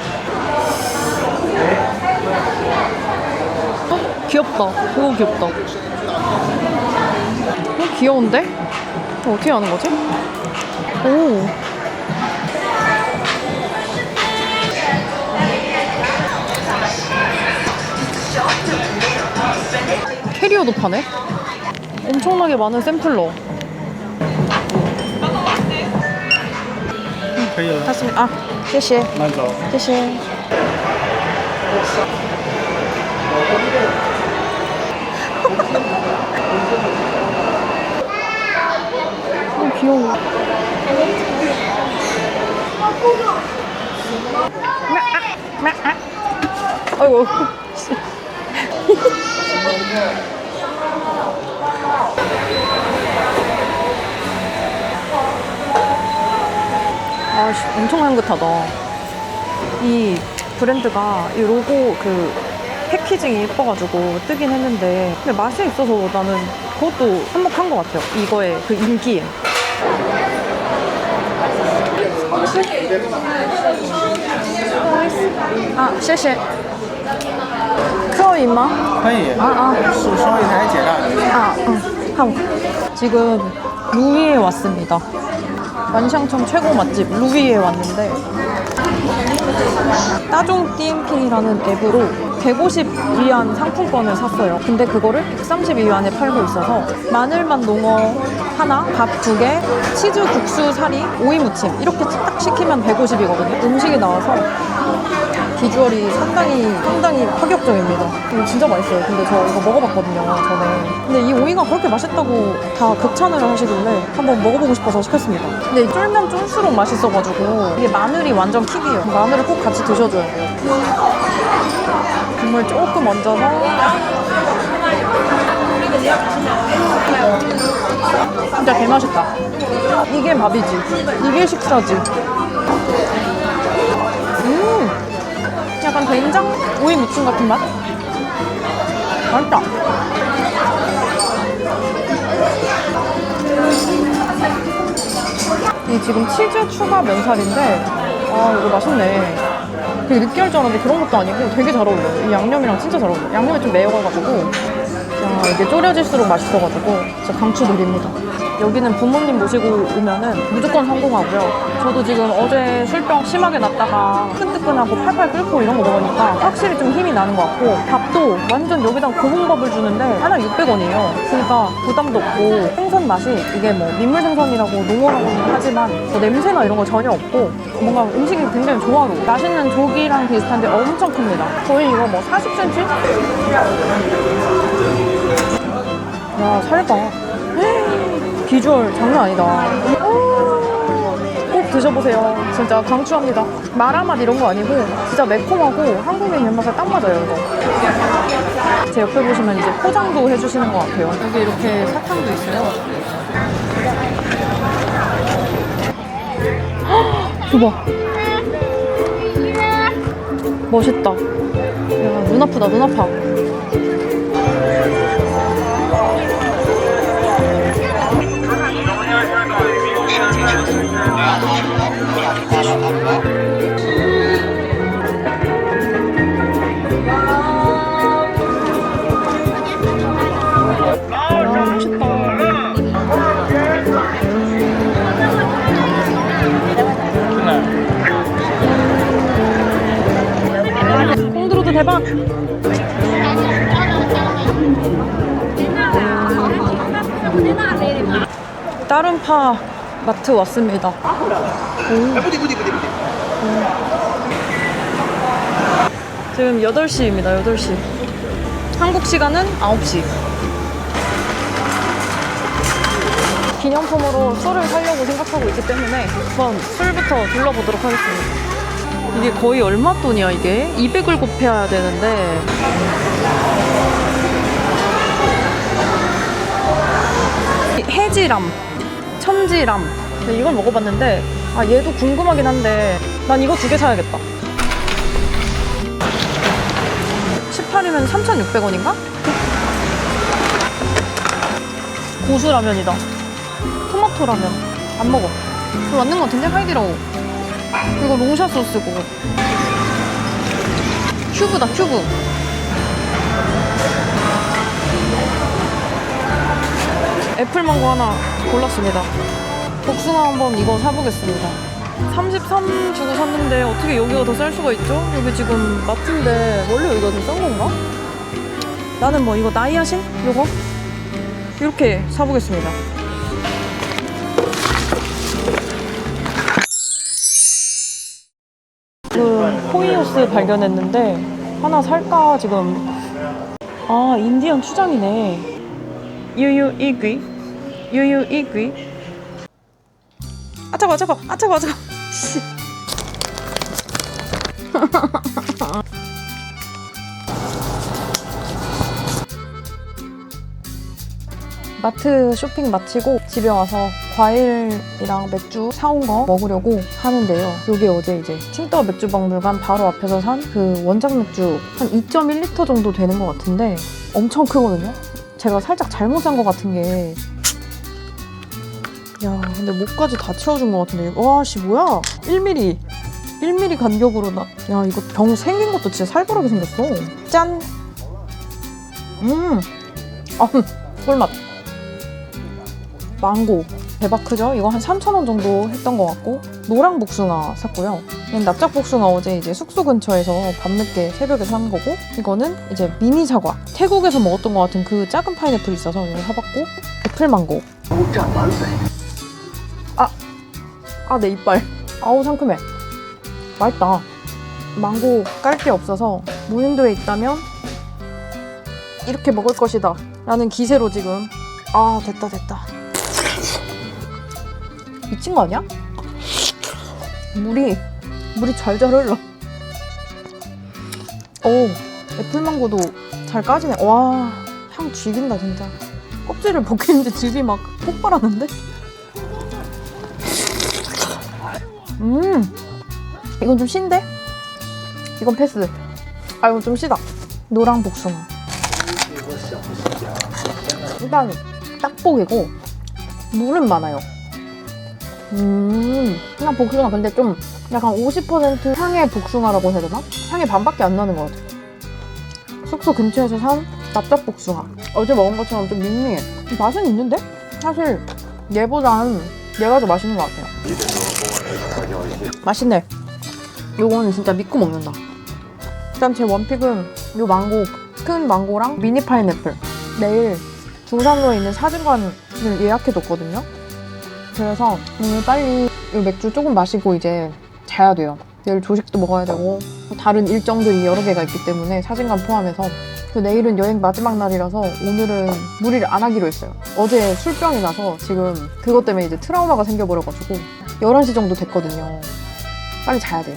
귀엽다. 이거 귀엽다. 귀여운데? 이거 어떻게 하는 거지? 오. 캐리어도 파네? 엄청나게 많은 샘플러. 可以了， 샀습니다. 아, 谢谢.慢走。谢谢. 귀여워. 아이고. 아, 엄청 향긋하다. 이 브랜드가 이 로고 그 패키징이 예뻐가지고 뜨긴 했는데 근데 맛이 있어서 나는 그것도 한몫한 것 같아요. 이거의 그 인기에. 아, 谢谢. 可以吗?可以， 아, 是双一台解辣的。 아, 하고. 지금 루이에 왔습니다. 완샹청 최고 맛집 루이에 왔는데 따종띠엔핑이라는 앱으로 150위안 상품권을 샀어요. 근데 그거를 132위안에 팔고 있어서 마늘맛 농어 하나, 밥 2개, 치즈 국수 사리, 오이 무침 이렇게 딱 시키면 150이거든요. 음식이 나와서 비주얼이 상당히 파격적입니다. 이거 진짜 맛있어요. 근데 저 이거 먹어봤거든요, 전에. 근데 이 오이가 그렇게 맛있다고 다 극찬을 하시길래 한번 먹어보고 싶어서 시켰습니다. 근데 이 쫄면 쫄수록 맛있어가지고 이게 마늘이 완전 킥이에요. 마늘을 꼭 같이 드셔줘야 돼요. 국물 조금 얹어서 진짜 개맛있다. 이게 밥이지. 이게 식사지. 약간 된장? 오이 무침 같은 맛? 맛있다. 이 지금 치즈 추가 면살인데 아 이거 맛있네. 되게 느끼할 줄 알았는데 그런 것도 아니고 되게 잘 어울려요. 이 양념이랑 진짜 잘 어울려요. 양념이 좀 매워가지고 야 이게 졸여질수록 맛있어가지고 진짜 강추드립니다. 여기는 부모님 모시고 오면은 무조건 성공하고요. 저도 지금 어제 술병 심하게 났다가 뜨끈뜨끈하고 팔팔 끓고 이런 거 먹으니까 확실히 좀 힘이 나는 것 같고, 밥도 완전 여기다 고봉밥을 주는데 하나 600원이에요. 그러니까 부담도 없고, 생선 맛이 이게 뭐 민물생선이라고 농어라고는 하지만 뭐 냄새나 이런 거 전혀 없고, 뭔가 음식이 굉장히 조화로워. 맛있는 조기랑 비슷한데 엄청 큽니다. 거의 이거 뭐 40cm? 야, 살 봐. 비주얼 장난 아니다. 꼭 드셔보세요. 진짜 강추합니다. 마라맛 이런 거 아니고 진짜 매콤하고 한국인 입맛에 딱 맞아요, 이거. 제 옆에 보시면 이제 포장도 해주시는 것 같아요. 여기 이렇게 사탕도 있어요. 헉, 봐봐. 멋있다. 야, 눈 아프다, 눈 아파. 콩드로도 대박! 따른파 마트 왔습니다. 지금 8시입니다, 8시. 한국 시간은 9시. 기념품으로 술을 사려고 생각하고 있기 때문에 한번 술부터 둘러보도록 하겠습니다. 이게 거의 얼마 돈이야, 이게? 200을 곱해야 되는데. 해지람, 천지람. 이걸 먹어봤는데, 아, 얘도 궁금하긴 한데, 난 이거 2개 사야겠다. 18이면 3,600원인가? 고수라면이다. 토마토라면. 안 먹어. 이거 맞는 것 같은데? 하이디라오. 이거 롱샤 소스고. 큐브다, 큐브. 애플망고 하나 골랐습니다. 복숭아 한번 이거 사보겠습니다. 33 주고 샀는데 어떻게 여기가 더 쌀 수가 있죠? 여기 지금 마트인데 원래 여기가 더 싼 건가? 나는 뭐 이거 나이아신? 요거? 이렇게 사보겠습니다. 호이호스 발견했는데 하나 살까 지금. 아, 인디언 추장이네. 유유이귀, 유유이귀. 아, 잠깐. 씨. 마트 쇼핑 마치고 집에 와서 과일이랑 맥주 사온 거 먹으려고 하는데요. 요게 어제 이제 칭따오 맥주박물관 바로 앞에서 산 그 원작 맥주 한 2.1리터 정도 되는 것 같은데 엄청 크거든요. 제가 살짝 잘못 산 것 같은 게, 야, 근데 목까지 다 채워준 것 같은데. 와, 씨, 뭐야? 1mm 간격으로 야, 이거 병 생긴 것도 진짜 살벌하게 생겼어. 짠! 꿀맛. 망고. 대박 크죠? 이거 한 3,000원 정도 했던 것 같고, 노랑 복숭아 샀고요. 얘는 납작 복숭아 어제 이제 숙소 근처에서 밤늦게 새벽에 산 거고, 이거는 이제 미니 사과. 태국에서 먹었던 것 같은 그 작은 파인애플 있어서 이거 사봤고, 애플망고. 내 이빨. 아우, 상큼해. 맛있다. 망고 깔 게 없어서 무인도에 있다면 이렇게 먹을 것이다 라는 기세로 지금. 아, 됐다. 미친 거 아니야? 물이 잘잘 흘러. 오, 애플망고도 잘 까지네. 와, 향 죽인다 진짜. 껍질을 벗기는데 즙이 막 폭발하는데? 이건 좀 신데? 이건 패스. 아, 이건 좀 시다. 노랑 복숭아. 일단 딱복이고 물은 많아요. 그냥 복숭아. 근데 좀 약간 50% 향의 복숭아라고 해야 되나? 향이 반밖에 안 나는 것 같아. 숙소 근처에서 산 납작 복숭아. 어제 먹은 것처럼 좀 밍밍해. 맛은 있는데? 사실 얘보다는 얘가 더 맛있는 것 같아요. 맛있네. 요거는 진짜 믿고 먹는다. 일단 제 원픽은 요 망고, 큰 망고랑 미니 파인애플. 내일 중산로에 있는 사진관을 예약해뒀거든요. 그래서 오늘 빨리 요 맥주 조금 마시고 이제 자야 돼요. 내일 조식도 먹어야 되고 다른 일정들이 여러 개가 있기 때문에 사진관 포함해서. 내일은 여행 마지막 날이라서 오늘은 무리를 안 하기로 했어요. 어제 술병이 나서 지금 그것 때문에 이제 트라우마가 생겨버려가지고 11시 정도 됐거든요. 빨리 자야 돼요.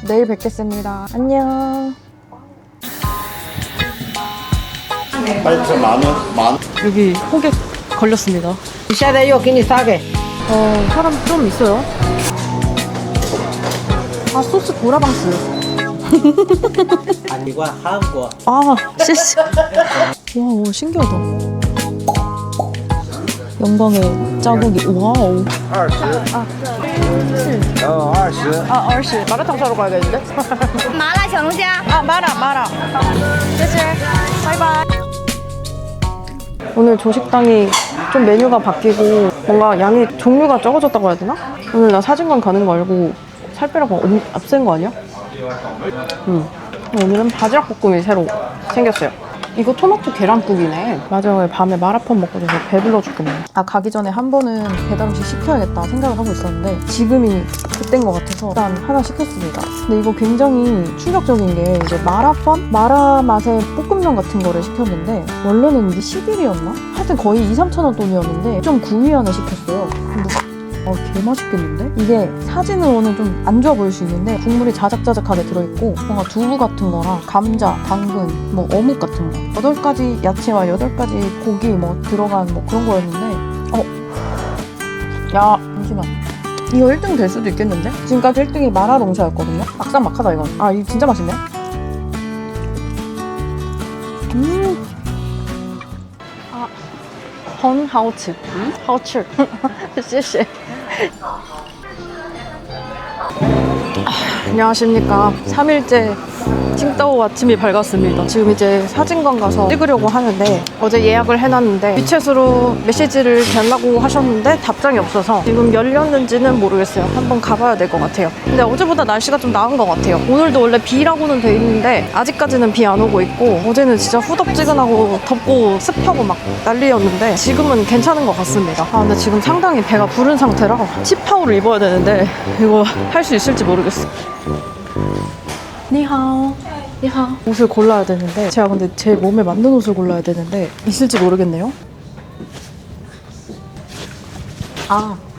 내일 뵙겠습니다. 안녕. 빨리 만 여기 호객 걸렸습니다. 现在又给你发给。 사람 좀 있어요. 아, 소스 도라방스. 你管韩国 아, 씨씨. 와, 신기하다. 영광의 짜고기. 와우. 20 20 아, 얼씨. 마라탕 사러 가야겠는데? 麻辣小龙虾。 아, 마라.谢谢. 바이바이. 오늘 조식당이 좀 메뉴가 바뀌고 뭔가 양이 종류가 적어졌다고 해야 되나? 오늘 나 사진관 가는 거 알고 살 빼라고 앞센 거 아니야? 오늘은 바지락 볶음이 새로 생겼어요. 이거 토마토 계란국이네. 맞아요. 밤에 마라탕 먹고 자서 배불러 죽겠네. 가기 전에 한 번은 배달 음식 시켜야겠다 생각을 하고 있었는데 지금이 그때인 것 같아서 일단 하나 시켰습니다. 근데 이거 굉장히 충격적인 게 이제 마라 맛의 볶음면 같은 거를 시켰는데 원래는 이게 10일이었나? 하여튼 거의 2-3천 원 돈이었는데 좀 구이안에 시켰어요. 근데 개 맛있겠는데? 이게 사진으로는 좀 안 좋아 보일 수 있는데 국물이 자작자작하게 들어있고 뭔가 두부 같은 거랑 감자, 당근, 뭐 어묵 같은 거 8가지 야채와 8가지 고기 뭐 들어간 뭐 그런 거였는데 야 잠시만 이거 1등 될 수도 있겠는데? 지금까지 1등이 마라롱샤였거든요? 막상막하다 이건. 이거 진짜 맛있네.很好吃. 好吃. 谢谢. 안녕하십니까. 3일째 칭따오 아침이 밝았습니다. 지금 이제 사진관 가서 찍으려고 하는데 어제 예약을 해놨는데 위챗으로 메시지를 달라고 하셨는데 답장이 없어서 지금 열렸는지는 모르겠어요. 한번 가봐야 될 것 같아요. 근데 어제보다 날씨가 좀 나은 것 같아요. 오늘도 원래 비라고는 돼 있는데 아직까지는 비 안 오고 있고 어제는 진짜 후덥지근하고 덥고 습하고 막 난리였는데 지금은 괜찮은 것 같습니다. 근데 지금 상당히 배가 부른 상태라 치파오를 입어야 되는데 이거 할 수 있을지 모르겠어. 니하오. 옷을 골라야 되는데 제가 근데 제 몸에 맞는 옷을 골라야 되는데 있을지 모르겠네요.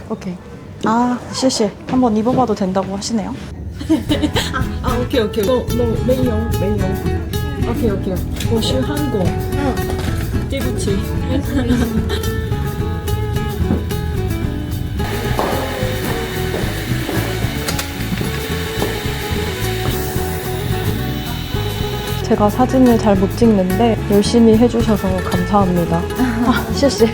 오케이. 씨씨 한번 입어봐도 된다고 하시네요. 오케이. 메이요. 오케이. 我是韩国. 对不起. 제가 사진을 잘 못 찍는데 열심히 해주셔서 감사합니다. 씨씨.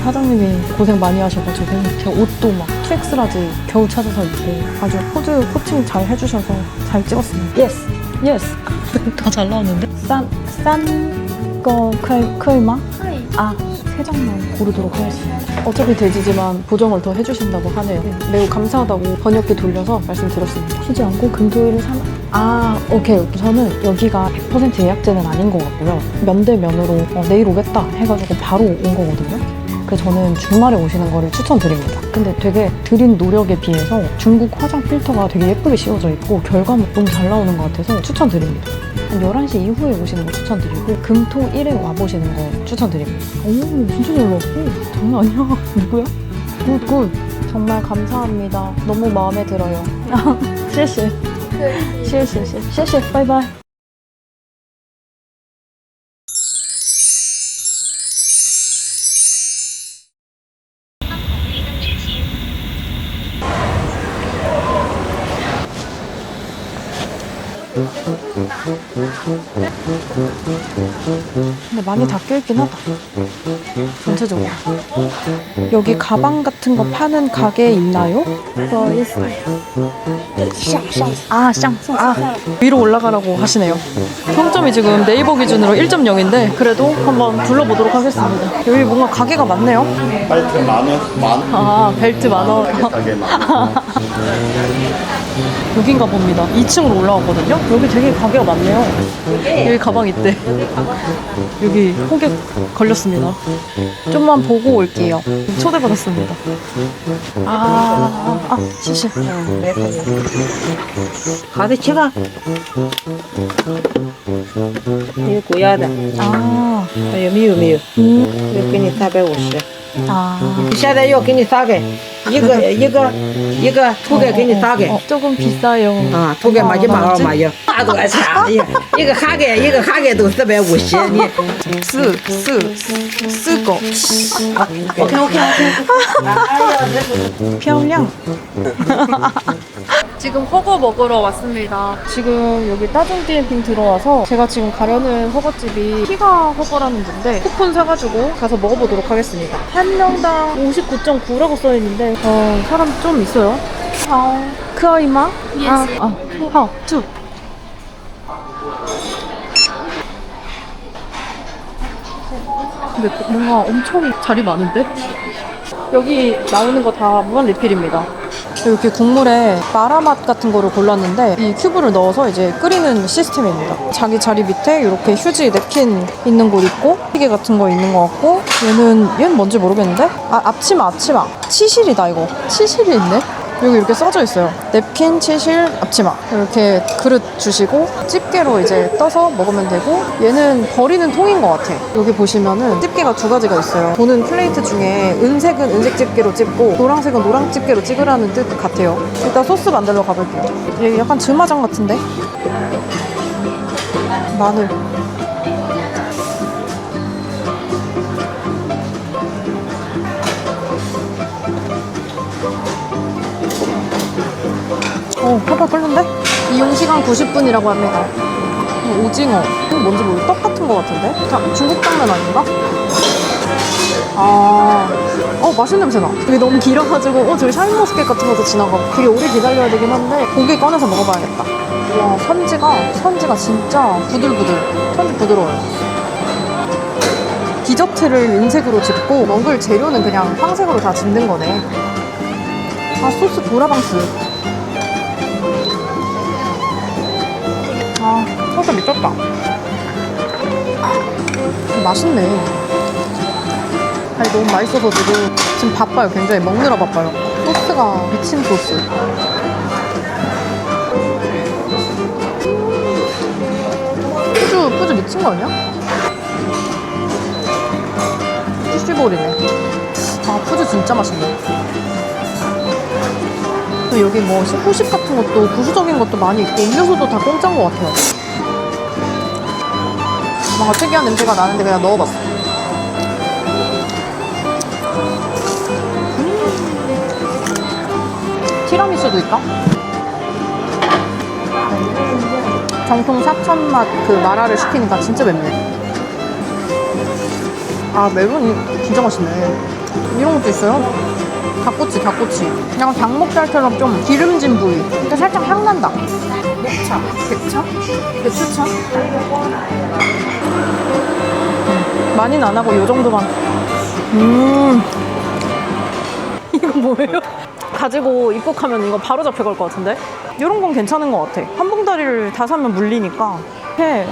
사장님이 고생 많이 하셔가지고 제 옷도 막 2X라지 겨우 찾아서 입고 아주 포즈 코칭 잘 해주셔서 잘 찍었습니다. 예스. 다 잘 나왔는데? 싼 거 크이마? 세 장만 고르도록 하겠습니다. 어차피 돼지지만 보정을 더 해주신다고 하네요. 매우 감사하다고 번역기 돌려서 말씀드렸습니다. 쉬지 않고 금토일을 오케이. 우선은 여기가 100% 예약제는 아닌 것 같고요. 면대면으로 내일 오겠다 해가지고 바로 온 거거든요. 그래서 저는 주말에 오시는 거를 추천드립니다. 근데 되게 들인 노력에 비해서 중국 화장 필터가 되게 예쁘게 씌워져 있고 결과물 너무 잘 나오는 것 같아서 추천드립니다. 한 11시 이후에 오시는 거 추천드리고 금토일에 와보시는 거 추천드립니다. 오 진짜 잘 나왔고 장난 아니야. 누구야? 굿. 정말 감사합니다. 너무 마음에 들어요.谢谢. 谢谢. 바이바이. 근데 많이 다 껴있긴 하다. 전체적으로. 여기 가방 같은 거 파는 가게 있나요? 위로 올라가라고 하시네요. 평점이 지금 네이버 기준으로 1.0인데 그래도 한번 둘러보도록 하겠습니다. 여기 뭔가 가게가 많네요. 벨트 만 원. 벨트 만원. 가게 만 원. 여긴가 봅니다. 2층으로 올라왔거든요. 여기 되게 가게가 많네요. 여기 가방 있대. 여기 호객 걸렸습니다. 좀만 보고 올게요. 초대받았습니다. 시시. 好的，吃吧。那个骨腰的，有没有？没有，又给你350。现在要给你3个，一个土给给你3个。 조금 비싸요.土给嘛120嘛要，那多少钱？一个哈根都450，你。 쓰고. 평양. 지금 허거 먹으러 왔습니다. 지금 여기 따중디엠핑 들어와서 제가 지금 가려는 허거집이 피가 허거라는 데인데 쿠폰 사가지고 가서 먹어보도록 하겠습니다. 한 명당 59.9라고 써있는데 사람 좀 있어요. 크어이마? 쭈. 근데 뭔가 엄청 자리 많은데? 여기 나오는 거 다 무한 리필입니다. 이렇게 국물에 마라맛 같은 거를 골랐는데 이 큐브를 넣어서 이제 끓이는 시스템입니다. 자기 자리 밑에 이렇게 휴지 냅킨 있는 곳 있고 시계 같은 거 있는 것 같고 얘는 뭔지 모르겠는데? 앞치마. 치실이다 이거. 치실이 있네? 여기 이렇게 써져 있어요. 냅킨, 치실, 앞치마. 이렇게 그릇 주시고 집게로 이제 떠서 먹으면 되고 얘는 버리는 통인 것 같아. 여기 보시면은 집게가 2가지가 있어요. 보는 플레이트 중에 은색은 은색 집게로 찍고 노란색은 노랑 집게로 찍으라는 뜻 같아요. 일단 소스 만들러 가볼게요. 얘 약간 즈마장 같은데? 마늘. 팔팔 끓는데? 이용시간 90분이라고 합니다. 오징어. 이거 뭔지 모르겠어. 떡 같은 거 같은데? 중국 당면 아닌가? 맛있는 냄새나. 이게 너무 길어가지고 저기 샤인머스켓 같은 것도 지나가고 되게 오래 기다려야 되긴 한데 고기 꺼내서 먹어봐야겠다. 와, 선지가 진짜 부들부들. 선지 부드러워요. 디저트를 은색으로 짚고 먹을 재료는 그냥 황색으로 다 짓는 거네. 소스 도라방스. 소스 미쳤다. 맛있네. 아니, 너무 맛있어서 지금 바빠요. 굉장히 먹느라 바빠요. 소스가 미친 소스. 푸즈 미친 거 아니야? 푸시볼이네. 푸즈 진짜 맛있네. 여기 뭐 후식 같은 것도 부수적인 것도 많이 있고 음료수도 다 공짜인 것 같아요. 뭔가 특이한 냄새가 나는데 그냥 넣어봤어. 티라미수도 있다? 정통 사천맛 그 마라를 시키니까 진짜 맵네. 멜론이 진짜 맛있네. 이런 것도 있어요. 닭꼬치. 그냥 닭목살처럼 좀 기름진 부위. 근데 살짝 향난다. 녹차, 백차? 배추차? 많이는 안 하고 요 정도만. 이거 뭐예요? 가지고 입국하면 이거 바로 잡혀갈 것 같은데? 이런 건 괜찮은 것 같아. 한 봉다리를 다 사면 물리니까. 이렇게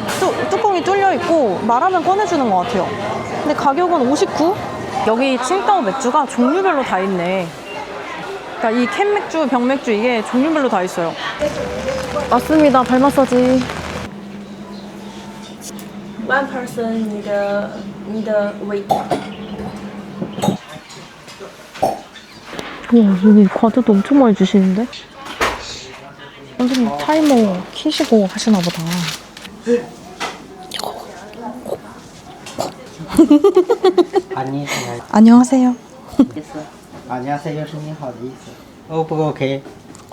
뚜껑이 뚫려 있고 말하면 꺼내주는 것 같아요. 근데 가격은 59? 여기 칭따오 맥주가 종류별로 다 있네. 그러니까 이 캔 맥주, 병 맥주 이게 종류별로 다 있어요. 맞습니다. 발 마사지. One person need a wait. 우와, 여기 과자도 엄청 많이 주시는데? 선생님 타이머 키시고 하시나 보다. 안녕하세요. 안녕하세요, 是你好的意思。O不 OK？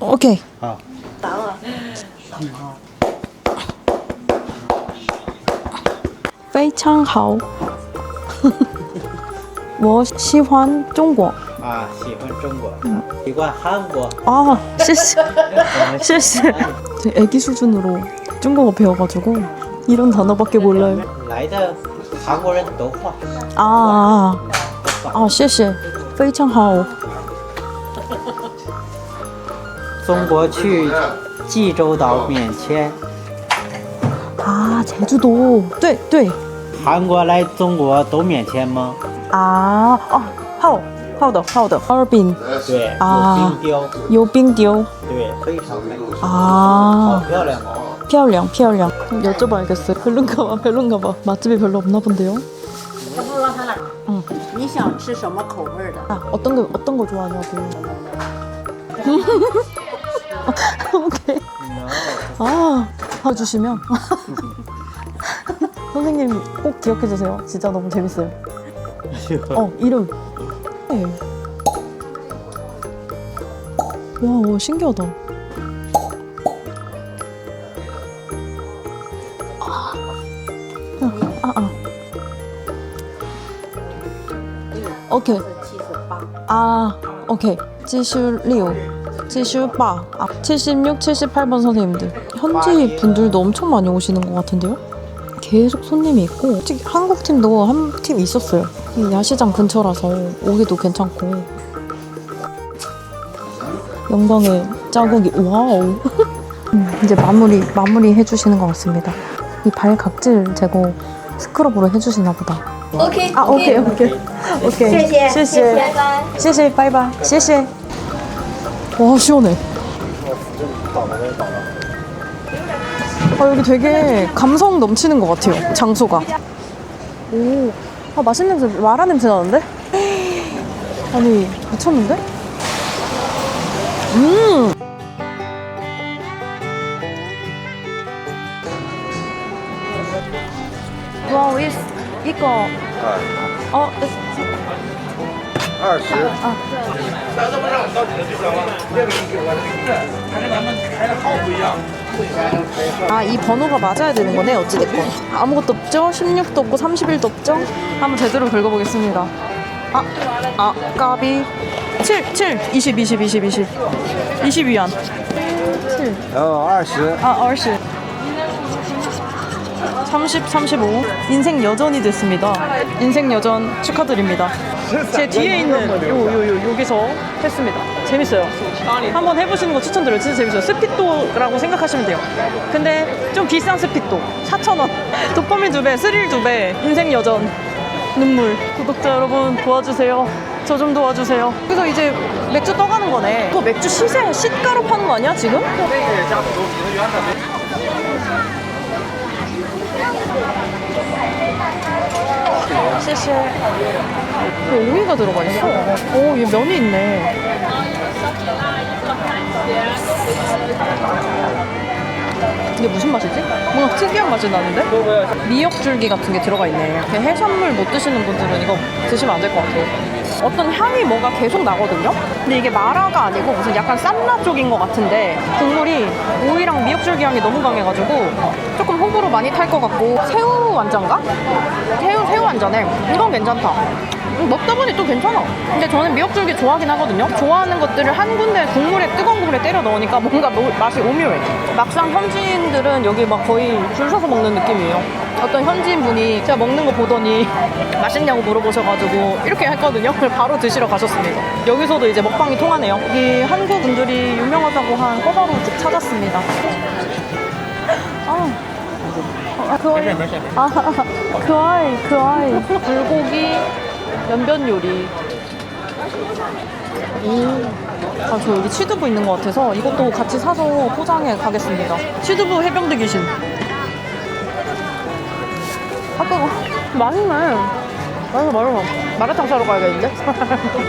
오케이. 好。打了。非常好我喜欢中国啊，喜欢中国，喜欢韩国。 아, 실시. 실시. 제 애기 수준으로 중국어 배워가지고 이런 단어밖에 몰라요. 来的韩国人都会。 아, 실시. 非常好中国去济州岛免签， 아, 제주도. 对对. 韩国来中国都免签吗？ 아, 好的 하얼빈 对，啊有冰雕，有冰丢对，非常美，好 아, 漂亮哦。 漂亮. 여쭤봐야겠어요. 별론가 봐. 맛집이 별로 없나 본데요. 你想吃什么口味的？ 아, 어떤 거 좋아하냐고. 오케이. 아, 봐주시면 선생님 꼭 기억해 주세요. 진짜 너무 재밌어요. 이름. 네. 와, 신기하다. 오케이. 아, 오케이. 76, 78, 76, 78번 선생님들. 현지 분들도 엄청 많이 오시는 것 같은데요? 계속 손님이 있고, 솔직히 한국 팀도 한 팀 있었어요. 이 야시장 근처라서 오기도 괜찮고. 영광의 짜고기, 와우. 이제 마무리 해주시는 것 같습니다. 이 발 각질 제거 스크럽으로 해주시나 보다. OK， 아, 오케이. 谢谢，拜拜，谢谢。 와, 시원해. 여기 되게 감성 넘치는 것 같아요, 장소가. 오, 맛있는 냄새, 마라 냄새 나는데? 아니, 미쳤는데? 와, 이거. 20이 번호가 맞아야 되는 거네, 어찌됐건. 아무것도 없죠? 16도 없고 31도 없죠? 한번 제대로 긁어보겠습니다. 까비. 20 20위안. 7. 20 20. 30, 35. 인생 여전이 됐습니다. 인생 여전 축하드립니다. 제 뒤에 있는 여기서 했습니다. 재밌어요. 한번 해보시는 거 추천드려요. 진짜 재밌어요. 스피또라고 생각하시면 돼요. 근데 좀 비싼 스피또. 4,000원. 도파민 2배, 스릴 2배. 인생 여전. 눈물. 구독자 여러분 도와주세요. 저 좀 도와주세요. 그래서 이제 맥주 떠가는 거네. 이거 맥주 시가로 파는 거 아니야 지금? 시시. 오이가 들어가 있어. 오, 얘 면이 있네. 이게 무슨 맛이지? 뭔가 특이한 맛이 나는데? 미역줄기 같은 게 들어가 있네. 해산물 못 드시는 분들은 이거 드시면 안 될 것 같아요. 어떤 향이 뭐가 계속 나거든요? 근데 이게 마라가 아니고 무슨 약간 쌈라 쪽인 것 같은데 국물이 오이랑 미역줄기 향이 너무 강해가지고 조금 호불호 많이 탈 것 같고 새우 완자인가? 새우 완자네. 이건 괜찮다. 먹다 보니 또 괜찮아. 근데 저는 미역줄기 좋아하긴 하거든요. 좋아하는 것들을 한 군데 뜨거운 국물에 때려 넣으니까 뭔가 맛이 오묘해. 막상 현지인들은 여기 막 거의 줄 서서 먹는 느낌이에요. 어떤 현지인 분이 제가 먹는 거 보더니 맛있냐고 물어보셔가지고 이렇게 했거든요. 그걸 바로 드시러 가셨습니다. 여기서도 이제 먹방이 통하네요. 여기 한국 분들이 유명하다고 한 꼬바로우 찾았습니다. 그 아이 불고기 연변 요리. 저 여기 취두부 있는 것 같아서 이것도 같이 사서 포장해 가겠습니다. 취두부 해병대 귀신. 그거 맛있네. 맛있어. 마라탕 사러 가야겠는데?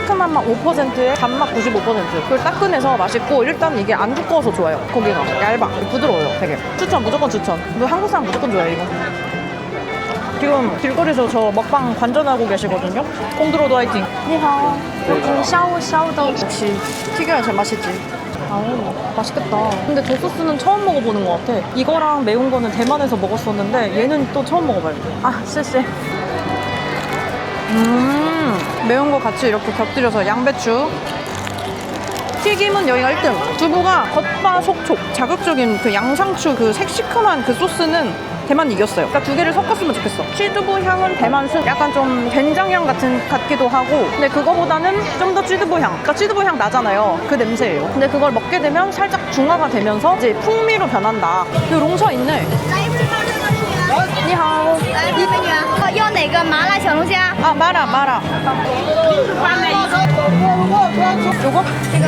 시큼한 맛 5%에 단맛 95%. 그걸 따끈해서 맛있고 일단 이게 안 두꺼워서 좋아요. 고기가 얇아, 부드러워요. 되게 무조건 추천. 이거 한국 사람 무조건 좋아해 이거. 지금 길거리에서 저 먹방 관전하고 계시거든요. 콩드로도 화이팅. 니하오. 샤오도 역시 튀겨야 제일 맛있지. 아우, 맛있겠다. 근데 저 소스는 처음 먹어보는 것 같아. 이거랑 매운 거는 대만에서 먹었었는데 얘는 또 처음 먹어봐요. 아, 씨씨. 매운 거 같이 이렇게 곁들여서 양배추. 튀김은 여기가 1등. 두부가 겉바속촉. 자극적인 그 양상추 그 색시큼한 그 소스는 대만 이겼어요. 그러니까 두 개를 섞었으면 좋겠어. 찌두부 향은 대만스 약간 좀 된장향 같기도 하고, 근데 그거보다는 좀 더 찌두부 향. 그러니까 찌두부 향 나잖아요. 그 냄새예요. 근데 그걸 먹게 되면 살짝 중화가 되면서 이제 풍미로 변한다. 여기 롱샤 있네. 니하오. 要哪个麻辣小龙虾？ 아, 마라. 요거? 这个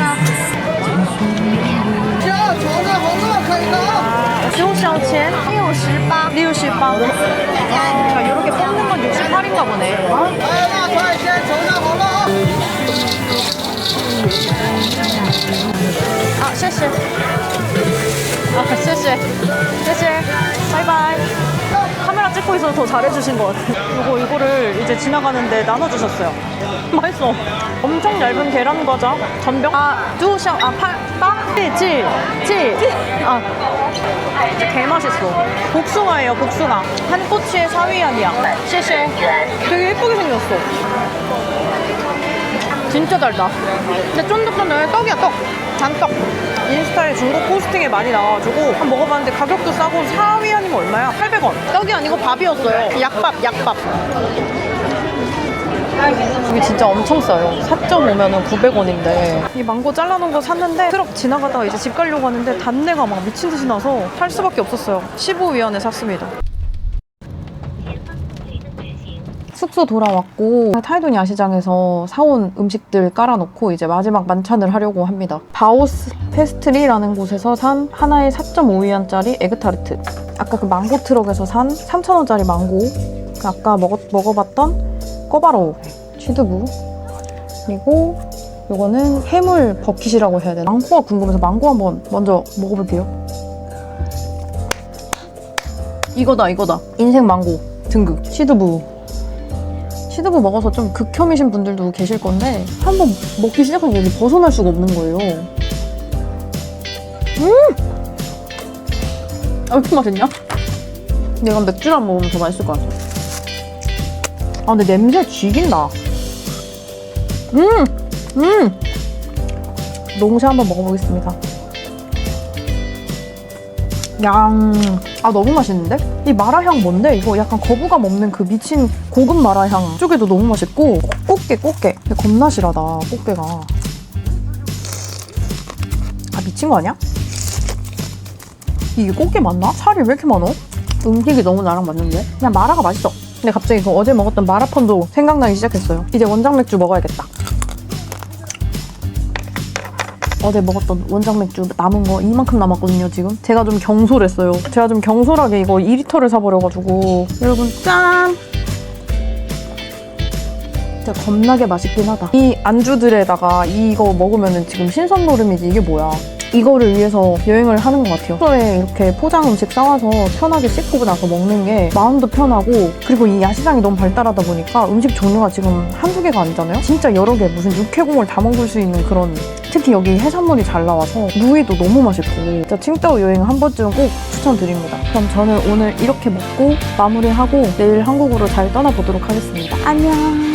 多少钱？ 68。 68. 자, 이렇게 뽑는 건 68인가 보네. 아, 谢谢. 아, 谢谢. 谢谢. 바이바이. 카메라 찍고 있어서 더 잘해주신 것 같아요. 이거를 이제 지나가는데 나눠주셨어요. 맛있어. 엄청 얇은 계란 과자, 전병. 아, 두샹, 아, 찌. 아, 진짜 개 맛있어. 복숭아예요, 복숭아. 한 꼬치에 4위안이야. 시시. 되게 예쁘게 생겼어. 진짜 달다. 근데 쫀득쫀득해. 떡이야, 떡. 잔떡. 인스타에 중국 포스팅에 많이 나와가지고 한번 먹어봤는데 가격도 싸고 4위안이면 얼마야? 800원. 떡이 아니고 밥이었어요. 약밥. 이게 진짜 엄청 싸요. 4.5면은 900원인데 이 망고 잘라놓은 거 샀는데 트럭 지나가다가 이제 집 가려고 하는데 단내가 막 미친 듯이 나서 살 수밖에 없었어요. 15위안에 샀습니다. 숙소 돌아왔고 타이돈 야시장에서 사온 음식들 깔아놓고 이제 마지막 만찬을 하려고 합니다. 바오스 페스트리라는 곳에서 산 하나에 4.5위안짜리 에그타르트, 아까 그 망고 트럭에서 산 3,000원짜리 망고, 아까 먹어봤던 꼬바로우 취두부, 그리고 요거는 해물 버킷이라고 해야 되나? 망고가 궁금해서 망고 한번 먼저 먹어볼게요. 이거다. 인생 망고 등급 취두부 먹어서 좀 극혐이신 분들도 계실 건데 한번 먹기 시작하면 여기 벗어날 수가 없는 거예요. 아, 왜 이렇게 맛있냐? 내가 맥주랑 먹으면 더 맛있을 것 같아. 아, 근데 냄새 죽인다. 농샤 한번 먹어보겠습니다. 아, 너무 맛있는데? 이 마라향 뭔데? 이거 약간 거부감 없는 그 미친 고급 마라향 쪽에도 너무 맛있고, 꽃게. 근데 겁나 실하다, 꽃게가. 아, 미친 거 아니야? 이게 꽃게 맞나? 살이 왜 이렇게 많어? 음식이 너무 나랑 맞는데? 그냥 마라가 맛있어. 근데 갑자기 그 어제 먹었던 마라펀도 생각나기 시작했어요. 이제 원장 맥주 먹어야겠다. 어제 먹었던 원장 맥주 남은 거 이만큼 남았거든요, 지금. 제가 좀 경솔했어요. 제가 좀 경솔하게 이거 2리터를 사버려가지고. 여러분, 짠! 진짜 겁나게 맛있긴 하다. 이 안주들에다가 이거 먹으면 지금 신선노름이지, 이게 뭐야. 이거를 위해서 여행을 하는 것 같아요. 숙소에 이렇게 포장 음식 싸와서 편하게 씻고 나서 먹는 게 마음도 편하고, 그리고 이 야시장이 너무 발달하다 보니까 음식 종류가 지금 한두 개가 아니잖아요? 진짜 여러 개, 무슨 육해공을 다 먹을 수 있는 그런, 특히 여기 해산물이 잘 나와서 무이도 너무 맛있고, 진짜 칭따오 여행 한 번쯤은 꼭 추천드립니다. 그럼 저는 오늘 이렇게 먹고 마무리하고 내일 한국으로 잘 떠나보도록 하겠습니다. 안녕!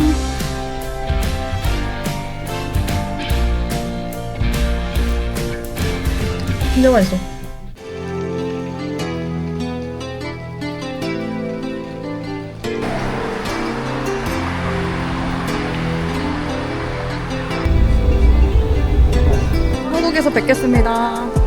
진짜 맛있어. 한국에서 뵙겠습니다.